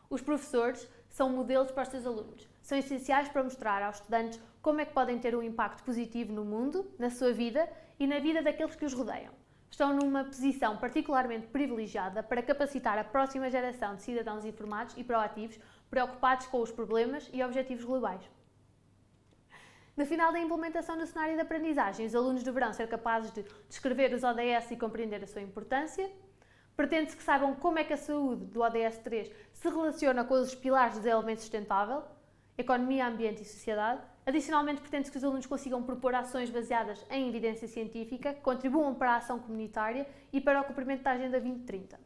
Os professores são modelos para os seus alunos. São essenciais para mostrar aos estudantes como é que podem ter um impacto positivo no mundo, na sua vida e na vida daqueles que os rodeiam. Estão numa posição particularmente privilegiada para capacitar a próxima geração de cidadãos informados e proativos, preocupados com os problemas e objetivos globais. No final da implementação do cenário de aprendizagem, os alunos deverão ser capazes de descrever os ODS e compreender a sua importância. Pretende-se que saibam como é que a saúde do ODS 3 se relaciona com os pilares do desenvolvimento sustentável, economia, ambiente e sociedade. Adicionalmente, pretende-se que os alunos consigam propor ações baseadas em evidência científica, que contribuam para a ação comunitária e para o cumprimento da Agenda 2030.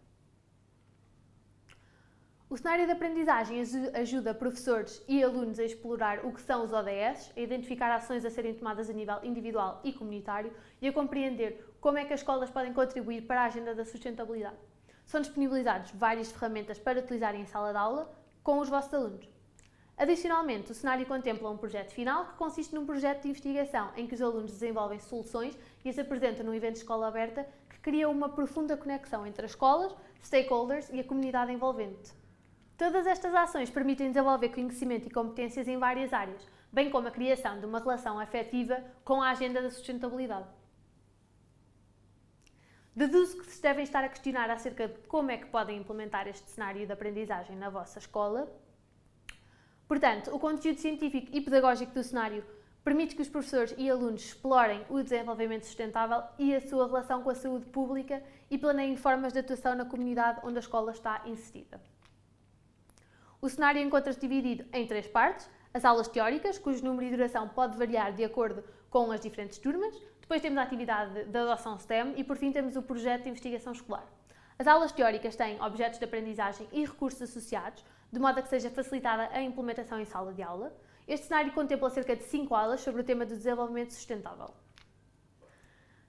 O cenário de aprendizagem ajuda professores e alunos a explorar o que são os ODS, a identificar ações a serem tomadas a nível individual e comunitário e a compreender como é que as escolas podem contribuir para a agenda da sustentabilidade. São disponibilizadas várias ferramentas para utilizarem em sala de aula com os vossos alunos. Adicionalmente, o cenário contempla um projeto final que consiste num projeto de investigação em que os alunos desenvolvem soluções e as apresentam num evento de escola aberta que cria uma profunda conexão entre as escolas, stakeholders e a comunidade envolvente. Todas estas ações permitem desenvolver conhecimento e competências em várias áreas, bem como a criação de uma relação afetiva com a agenda da sustentabilidade. Deduzo que se devem estar a questionar acerca de como é que podem implementar este cenário de aprendizagem na vossa escola. Portanto, o conteúdo científico e pedagógico do cenário permite que os professores e alunos explorem o desenvolvimento sustentável e a sua relação com a saúde pública e planeiem formas de atuação na comunidade onde a escola está inserida. O cenário encontra-se dividido em 3 partes: as aulas teóricas, cujo número e duração pode variar de acordo com as diferentes turmas. Depois temos a atividade de adoção STEM e, por fim, temos o projeto de investigação escolar. As aulas teóricas têm objetos de aprendizagem e recursos associados, de modo a que seja facilitada a implementação em sala de aula. Este cenário contempla cerca de 5 aulas sobre o tema do desenvolvimento sustentável.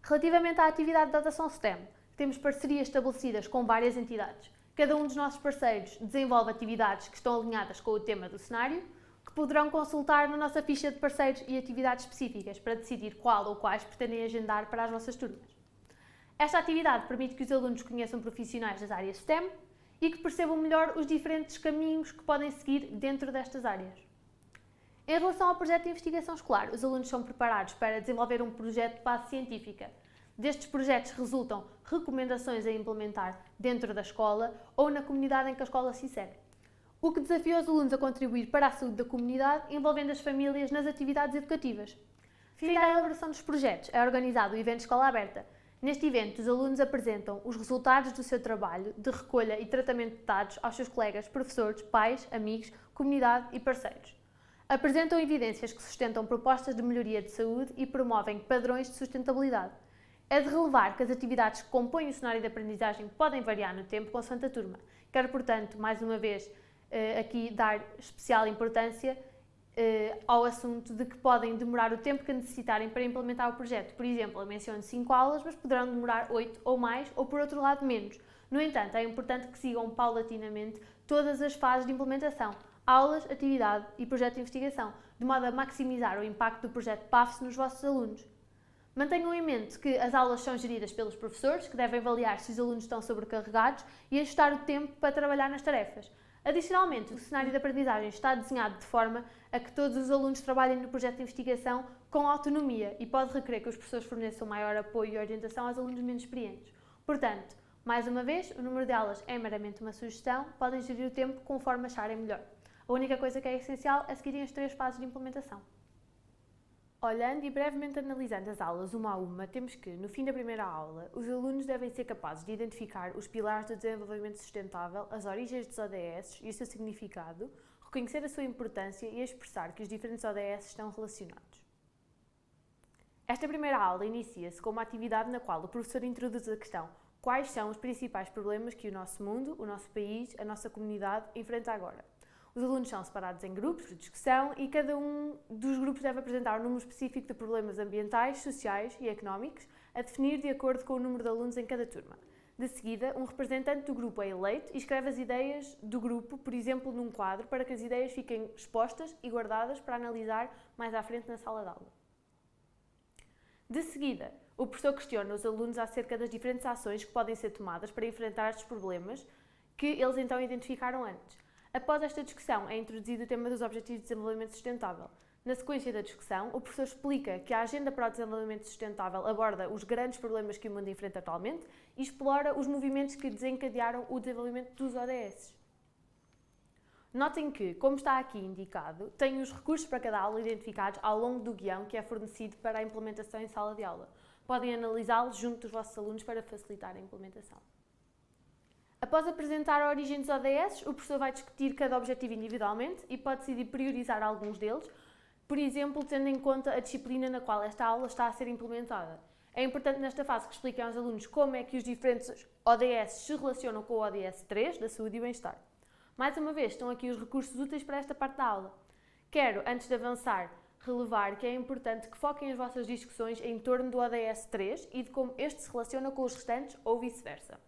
Relativamente à atividade de adoção STEM, temos parcerias estabelecidas com várias entidades. Cada um dos nossos parceiros desenvolve atividades que estão alinhadas com o tema do cenário, que poderão consultar na nossa ficha de parceiros e atividades específicas para decidir qual ou quais pretendem agendar para as vossas turmas. Esta atividade permite que os alunos conheçam profissionais das áreas STEM e que percebam melhor os diferentes caminhos que podem seguir dentro destas áreas. Em relação ao projeto de investigação escolar, os alunos são preparados para desenvolver um projeto de base científica. Destes projetos resultam recomendações a implementar dentro da escola ou na comunidade em que a escola se insere. O que desafia os alunos a contribuir para a saúde da comunidade, envolvendo as famílias nas atividades educativas. Fim da elaboração dos projetos, é organizado o evento de escola aberta. Neste evento, os alunos apresentam os resultados do seu trabalho de recolha e tratamento de dados aos seus colegas, professores, pais, amigos, comunidade e parceiros. Apresentam evidências que sustentam propostas de melhoria de saúde e promovem padrões de sustentabilidade. É de relevar que as atividades que compõem o cenário de aprendizagem podem variar no tempo consoante a turma. Quero, portanto, mais uma vez, aqui dar especial importância ao assunto de que podem demorar o tempo que necessitarem para implementar o projeto. Por exemplo, eu menciono 5 aulas, mas poderão demorar 8 ou mais, ou por outro lado, menos. No entanto, é importante que sigam paulatinamente todas as fases de implementação: aulas, atividade e projeto de investigação, de modo a maximizar o impacto do projeto PAFSE nos vossos alunos. Mantenham em mente que as aulas são geridas pelos professores, que devem avaliar se os alunos estão sobrecarregados e ajustar o tempo para trabalhar nas tarefas. Adicionalmente, o cenário de aprendizagem está desenhado de forma a que todos os alunos trabalhem no projeto de investigação com autonomia e pode requerer que os professores forneçam maior apoio e orientação aos alunos menos experientes. Portanto, mais uma vez, o número de aulas é meramente uma sugestão, podem gerir o tempo conforme acharem melhor. A única coisa que é essencial é seguirem as 3 fases de implementação. Olhando e brevemente analisando as aulas uma a uma, temos que, no fim da primeira aula, os alunos devem ser capazes de identificar os pilares do desenvolvimento sustentável, as origens dos ODS e o seu significado, reconhecer a sua importância e expressar que os diferentes ODS estão relacionados. Esta primeira aula inicia-se com uma atividade na qual o professor introduz a questão: quais são os principais problemas que o nosso mundo, o nosso país, a nossa comunidade enfrenta agora? Os alunos são separados em grupos de discussão e cada um dos grupos deve apresentar um número específico de problemas ambientais, sociais e económicos, a definir de acordo com o número de alunos em cada turma. De seguida, um representante do grupo é eleito e escreve as ideias do grupo, por exemplo, num quadro, para que as ideias fiquem expostas e guardadas para analisar mais à frente na sala de aula. De seguida, o professor questiona os alunos acerca das diferentes ações que podem ser tomadas para enfrentar estes problemas que eles então identificaram antes. Após esta discussão, é introduzido o tema dos Objetivos de Desenvolvimento Sustentável. Na sequência da discussão, o professor explica que a Agenda para o Desenvolvimento Sustentável aborda os grandes problemas que o mundo enfrenta atualmente e explora os movimentos que desencadearam o desenvolvimento dos ODS. Notem que, como está aqui indicado, tem os recursos para cada aula identificados ao longo do guião que é fornecido para a implementação em sala de aula. Podem analisá-los junto dos vossos alunos para facilitar a implementação. Após apresentar a origem dos ODS, o professor vai discutir cada objetivo individualmente e pode decidir priorizar alguns deles, por exemplo, tendo em conta a disciplina na qual esta aula está a ser implementada. É importante nesta fase que expliquem aos alunos como é que os diferentes ODS se relacionam com o ODS 3, da saúde e bem-estar. Mais uma vez, estão aqui os recursos úteis para esta parte da aula. Quero, antes de avançar, relevar que é importante que foquem as vossas discussões em torno do ODS 3 e de como este se relaciona com os restantes ou vice-versa.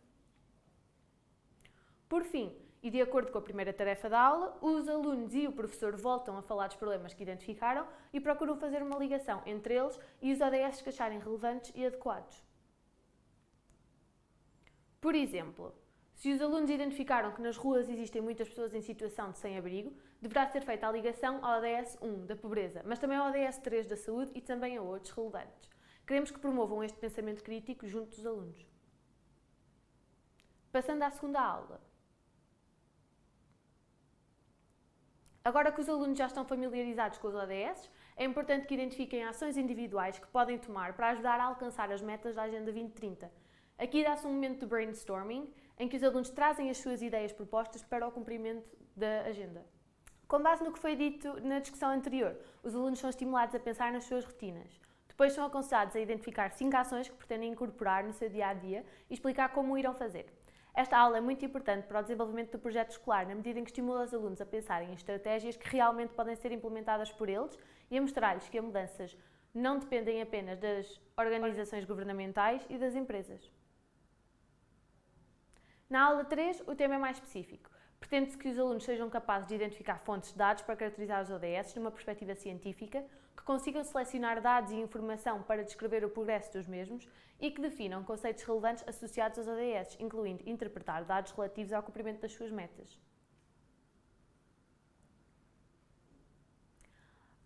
Por fim, e de acordo com a primeira tarefa da aula, os alunos e o professor voltam a falar dos problemas que identificaram e procuram fazer uma ligação entre eles e os ODS que acharem relevantes e adequados. Por exemplo, se os alunos identificaram que nas ruas existem muitas pessoas em situação de sem-abrigo, deverá ser feita a ligação ao ODS 1, da pobreza, mas também ao ODS 3, da saúde e também a outros relevantes. Queremos que promovam este pensamento crítico junto dos alunos. Passando à segunda aula. Agora que os alunos já estão familiarizados com os ODS, é importante que identifiquem ações individuais que podem tomar para ajudar a alcançar as metas da Agenda 2030. Aqui dá-se um momento de brainstorming, em que os alunos trazem as suas ideias propostas para o cumprimento da agenda. Com base no que foi dito na discussão anterior, os alunos são estimulados a pensar nas suas rotinas. Depois são aconselhados a identificar 5 ações que pretendem incorporar no seu dia-a-dia e explicar como o irão fazer. Esta aula é muito importante para o desenvolvimento do projeto escolar, na medida em que estimula os alunos a pensarem em estratégias que realmente podem ser implementadas por eles e a mostrar-lhes que as mudanças não dependem apenas das organizações governamentais e das empresas. Na aula 3, o tema é mais específico. Pretende-se que os alunos sejam capazes de identificar fontes de dados para caracterizar os ODS numa perspectiva científica, que consigam selecionar dados e informação para descrever o progresso dos mesmos e que definam conceitos relevantes associados aos ODS, incluindo interpretar dados relativos ao cumprimento das suas metas.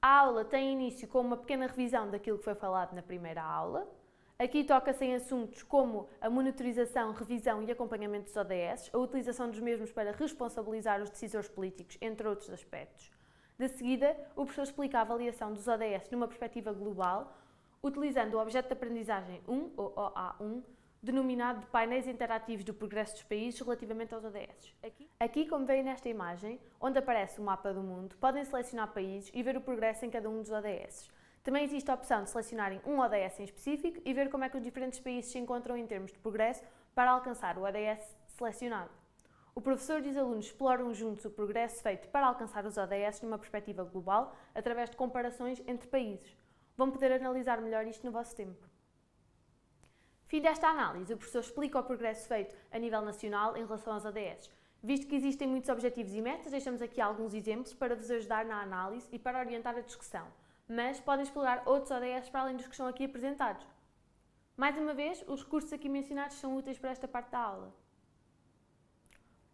A aula tem início com uma pequena revisão daquilo que foi falado na primeira aula. Aqui toca-se em assuntos como a monitorização, revisão e acompanhamento dos ODS, a utilização dos mesmos para responsabilizar os decisores políticos, entre outros aspectos. De seguida, o professor explica a avaliação dos ODS numa perspectiva global, utilizando o objeto de aprendizagem 1, ou OA1, denominado de painéis interativos do progresso dos países relativamente aos ODS. Aqui, como veem nesta imagem, onde aparece o mapa do mundo, podem selecionar países e ver o progresso em cada um dos ODS. Também existe a opção de selecionarem um ODS em específico e ver como é que os diferentes países se encontram em termos de progresso para alcançar o ODS selecionado. O professor e os alunos exploram juntos o progresso feito para alcançar os ODS numa perspectiva global, através de comparações entre países. Vão poder analisar melhor isto no vosso tempo. Fim desta análise, o professor explica o progresso feito a nível nacional em relação aos ODS. Visto que existem muitos objetivos e metas, deixamos aqui alguns exemplos para vos ajudar na análise e para orientar a discussão. Mas podem explorar outros ODS para além dos que estão aqui apresentados. Mais uma vez, os recursos aqui mencionados são úteis para esta parte da aula.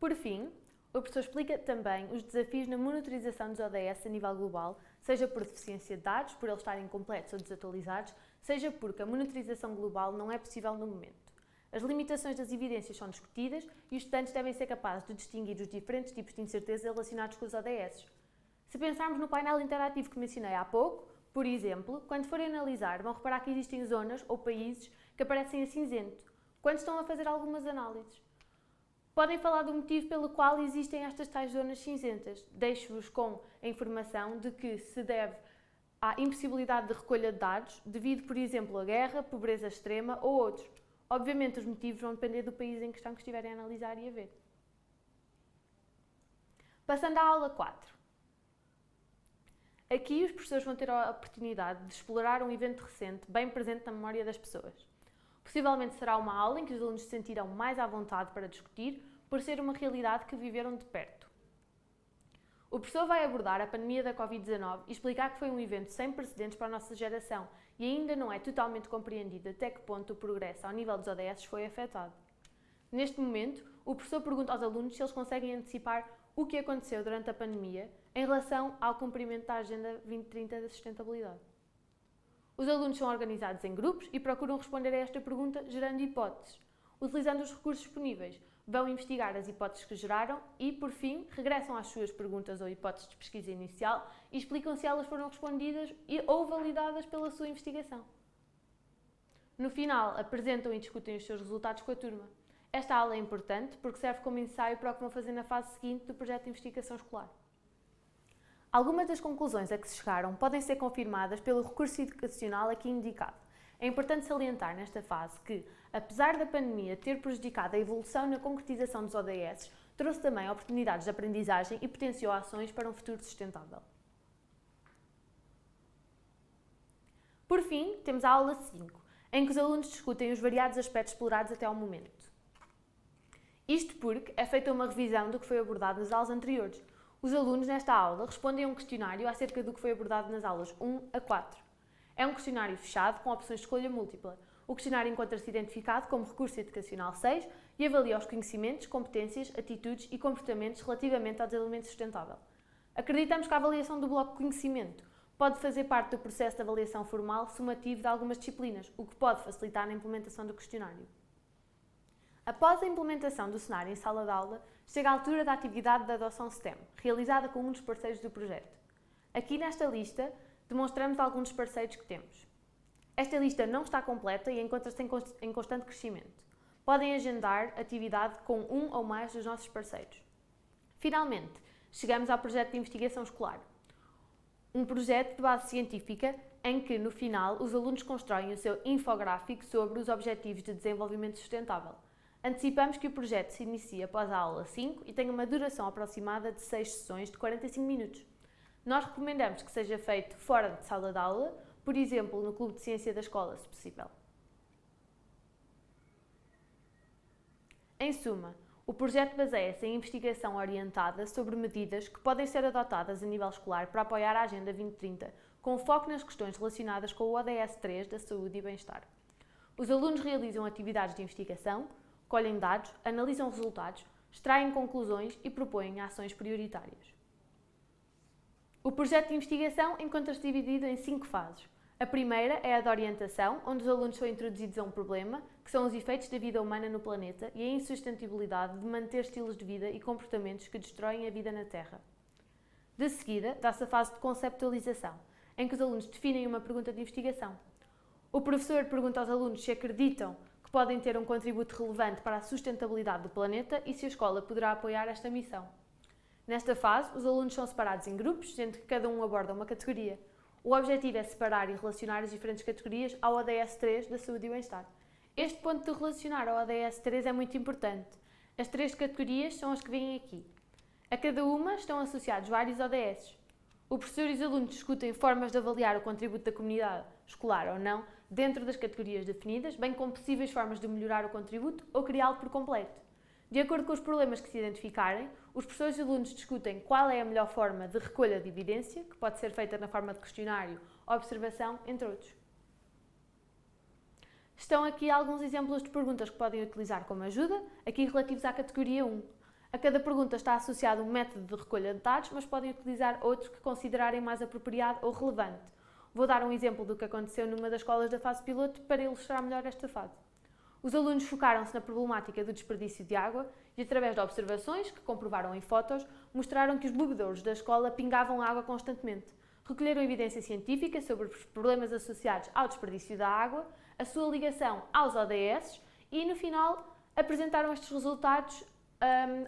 Por fim, o professor explica também os desafios na monitorização dos ODS a nível global, seja por deficiência de dados, por eles estarem incompletos ou desatualizados, seja porque a monitorização global não é possível no momento. As limitações das evidências são discutidas e os estudantes devem ser capazes de distinguir os diferentes tipos de incerteza relacionados com os ODS. Se pensarmos no painel interativo que mencionei há pouco, por exemplo, quando forem analisar, vão reparar que existem zonas ou países que aparecem a cinzento, quando estão a fazer algumas análises. Podem falar do motivo pelo qual existem estas tais zonas cinzentas. Deixo-vos com a informação de que se deve à impossibilidade de recolha de dados, devido, por exemplo, a guerra, pobreza extrema ou outros. Obviamente, os motivos vão depender do país em questão que estiverem a analisar e a ver. Passando à aula 4. Aqui os professores vão ter a oportunidade de explorar um evento recente, bem presente na memória das pessoas. Possivelmente será uma aula em que os alunos se sentirão mais à vontade para discutir, por ser uma realidade que viveram de perto. O professor vai abordar a pandemia da Covid-19 e explicar que foi um evento sem precedentes para a nossa geração e ainda não é totalmente compreendido até que ponto o progresso ao nível dos ODS foi afetado. Neste momento, o professor pergunta aos alunos se eles conseguem antecipar o que aconteceu durante a pandemia em relação ao cumprimento da Agenda 2030 da Sustentabilidade. Os alunos são organizados em grupos e procuram responder a esta pergunta gerando hipóteses. Utilizando os recursos disponíveis, vão investigar as hipóteses que geraram e, por fim, regressam às suas perguntas ou hipóteses de pesquisa inicial e explicam se elas foram respondidas ou validadas pela sua investigação. No final, apresentam e discutem os seus resultados com a turma. Esta aula é importante porque serve como ensaio para o que vão fazer na fase seguinte do projeto de investigação escolar. Algumas das conclusões a que se chegaram podem ser confirmadas pelo recurso educacional aqui indicado. É importante salientar nesta fase que, apesar da pandemia ter prejudicado a evolução na concretização dos ODS, trouxe também oportunidades de aprendizagem e potenciou ações para um futuro sustentável. Por fim, temos a aula 5, em que os alunos discutem os variados aspectos explorados até ao momento. Isto porque é feita uma revisão do que foi abordado nas aulas anteriores. Os alunos, nesta aula, respondem a um questionário acerca do que foi abordado nas aulas 1 a 4. É um questionário fechado com opções de escolha múltipla. O questionário encontra-se identificado como recurso educacional 6 e avalia os conhecimentos, competências, atitudes e comportamentos relativamente ao desenvolvimento sustentável. Acreditamos que a avaliação do bloco de conhecimento pode fazer parte do processo de avaliação formal sumativo de algumas disciplinas, o que pode facilitar na implementação do questionário. Após a implementação do cenário em sala de aula, chega a altura da atividade de adoção STEM, realizada com um dos parceiros do projeto. Aqui nesta lista, demonstramos alguns dos parceiros que temos. Esta lista não está completa e encontra-se em constante crescimento. Podem agendar atividade com um ou mais dos nossos parceiros. Finalmente, chegamos ao projeto de investigação escolar. Um projeto de base científica em que, no final, os alunos constroem o seu infográfico sobre os Objetivos de Desenvolvimento Sustentável. Antecipamos que o projeto se inicia após a aula 5 e tem uma duração aproximada de 6 sessões de 45 minutos. Nós recomendamos que seja feito fora de sala de aula, por exemplo, no clube de ciência da escola, se possível. Em suma, o projeto baseia-se em investigação orientada sobre medidas que podem ser adotadas a nível escolar para apoiar a Agenda 2030, com foco nas questões relacionadas com o ODS 3 da saúde e bem-estar. Os alunos realizam atividades de investigação, colhem dados, analisam resultados, extraem conclusões e propõem ações prioritárias. O projeto de investigação encontra-se dividido em 5 fases. A primeira é a de orientação, onde os alunos são introduzidos a um problema, que são os efeitos da vida humana no planeta e a insustentabilidade de manter estilos de vida e comportamentos que destroem a vida na Terra. De seguida, dá-se a fase de conceptualização, em que os alunos definem uma pergunta de investigação. O professor pergunta aos alunos se acreditam que podem ter um contributo relevante para a sustentabilidade do planeta e se a escola poderá apoiar esta missão. Nesta fase, os alunos são separados em grupos, sendo que cada um aborda uma categoria. O objetivo é separar e relacionar as diferentes categorias ao ODS 3 da saúde e bem-estar. Este ponto de relacionar ao ODS 3 é muito importante. As 3 categorias são as que vêm aqui. A cada uma estão associados vários ODS. O professor e os alunos discutem formas de avaliar o contributo da comunidade, escolar ou não, dentro das categorias definidas, bem como possíveis formas de melhorar o contributo ou criá-lo por completo. De acordo com os problemas que se identificarem, os professores e alunos discutem qual é a melhor forma de recolha de evidência, que pode ser feita na forma de questionário, observação, entre outros. Estão aqui alguns exemplos de perguntas que podem utilizar como ajuda, aqui relativos à categoria 1. A cada pergunta está associado um método de recolha de dados, mas podem utilizar outros que considerarem mais apropriado ou relevante. Vou dar um exemplo do que aconteceu numa das escolas da fase piloto para ilustrar melhor esta fase. Os alunos focaram-se na problemática do desperdício de água e, através de observações, que comprovaram em fotos, mostraram que os bebedouros da escola pingavam água constantemente. Recolheram evidência científica sobre os problemas associados ao desperdício da água, a sua ligação aos ODS e, no final, apresentaram estes resultados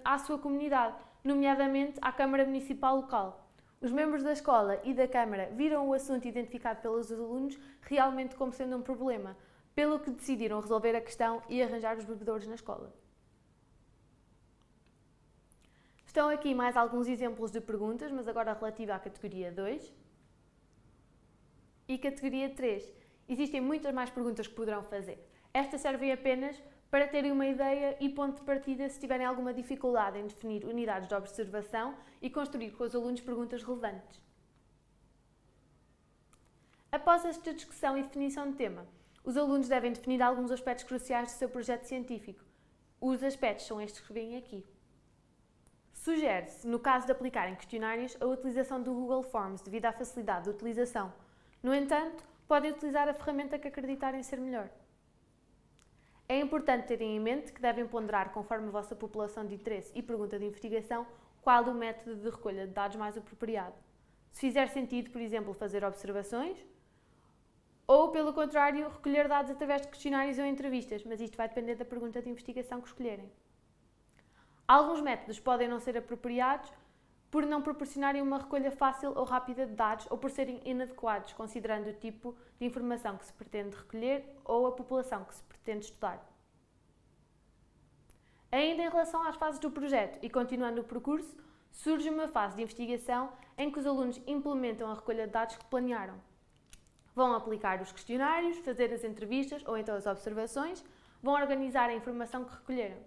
à sua comunidade, nomeadamente à Câmara Municipal local. Os membros da escola e da Câmara viram o assunto identificado pelos alunos realmente como sendo um problema, pelo que decidiram resolver a questão e arranjar os bebedouros na escola. Estão aqui mais alguns exemplos de perguntas, mas agora relativa à categoria 2 e categoria 3. Existem muitas mais perguntas que poderão fazer. Estas servem apenas para terem uma ideia e ponto de partida se tiverem alguma dificuldade em definir unidades de observação e construir com os alunos perguntas relevantes. Após esta discussão e definição de tema, os alunos devem definir alguns aspectos cruciais do seu projeto científico. Os aspectos são estes que vêm aqui. Sugere-se, no caso de aplicarem questionários, a utilização do Google Forms devido à facilidade de utilização. No entanto, podem utilizar a ferramenta que acreditarem ser melhor. É importante terem em mente que devem ponderar, conforme a vossa população de interesse e pergunta de investigação, qual o método de recolha de dados mais apropriado. Se fizer sentido, por exemplo, fazer observações, ou, pelo contrário, recolher dados através de questionários ou entrevistas, mas isto vai depender da pergunta de investigação que escolherem. Alguns métodos podem não ser apropriados por não proporcionarem uma recolha fácil ou rápida de dados ou por serem inadequados, considerando o tipo de informação que se pretende recolher ou a população que se pretende estudar. Ainda em relação às fases do projeto e continuando o percurso, surge uma fase de investigação em que os alunos implementam a recolha de dados que planearam. Vão aplicar os questionários, fazer as entrevistas ou então as observações, vão organizar a informação que recolheram.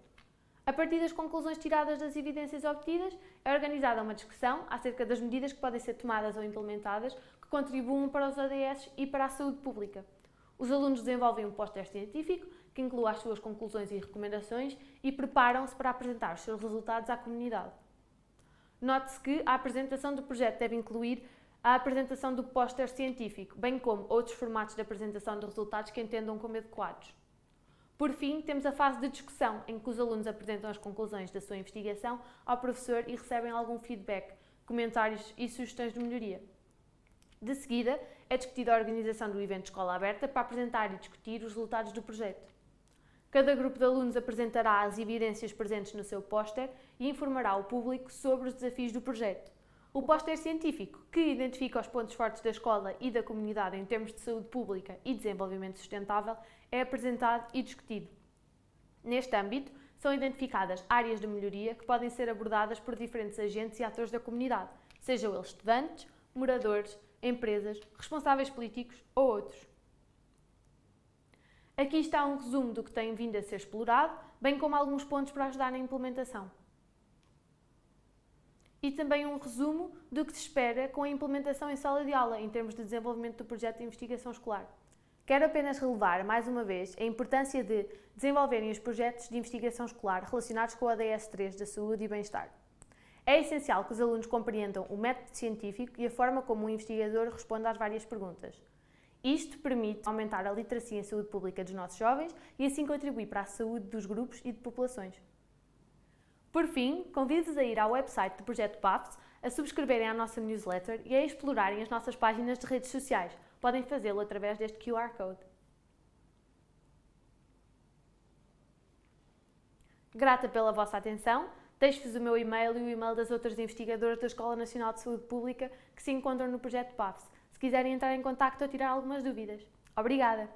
A partir das conclusões tiradas das evidências obtidas, é organizada uma discussão acerca das medidas que podem ser tomadas ou implementadas que contribuam para os ODS e para a saúde pública. Os alunos desenvolvem um póster científico que inclui as suas conclusões e recomendações e preparam-se para apresentar os seus resultados à comunidade. Note-se que a apresentação do projeto deve incluir a apresentação do póster científico, bem como outros formatos de apresentação de resultados que entendam como adequados. Por fim, temos a fase de discussão, em que os alunos apresentam as conclusões da sua investigação ao professor e recebem algum feedback, comentários e sugestões de melhoria. De seguida, é discutida a organização do evento de escola aberta para apresentar e discutir os resultados do projeto. Cada grupo de alunos apresentará as evidências presentes no seu póster e informará o público sobre os desafios do projeto. O póster científico, que identifica os pontos fortes da escola e da comunidade em termos de saúde pública e desenvolvimento sustentável, é apresentado e discutido. Neste âmbito, são identificadas áreas de melhoria que podem ser abordadas por diferentes agentes e atores da comunidade, sejam eles estudantes, moradores, empresas, responsáveis políticos ou outros. Aqui está um resumo do que tem vindo a ser explorado, bem como alguns pontos para ajudar na implementação. E também um resumo do que se espera com a implementação em sala de aula em termos de desenvolvimento do projeto de investigação escolar. Quero apenas relevar, mais uma vez, a importância de desenvolverem os projetos de investigação escolar relacionados com o ODS 3 da saúde e bem-estar. É essencial que os alunos compreendam o método científico e a forma como o investigador responde às várias perguntas. Isto permite aumentar a literacia em saúde pública dos nossos jovens e assim contribuir para a saúde dos grupos e de populações. Por fim, convido-vos a ir ao website do Projeto PAFS, a subscreverem à nossa newsletter e a explorarem as nossas páginas de redes sociais. Podem fazê-lo através deste QR Code. Grata pela vossa atenção, deixo-vos o meu e-mail e o e-mail das outras investigadoras da Escola Nacional de Saúde Pública que se encontram no Projeto PAFS, se quiserem entrar em contacto ou tirar algumas dúvidas. Obrigada!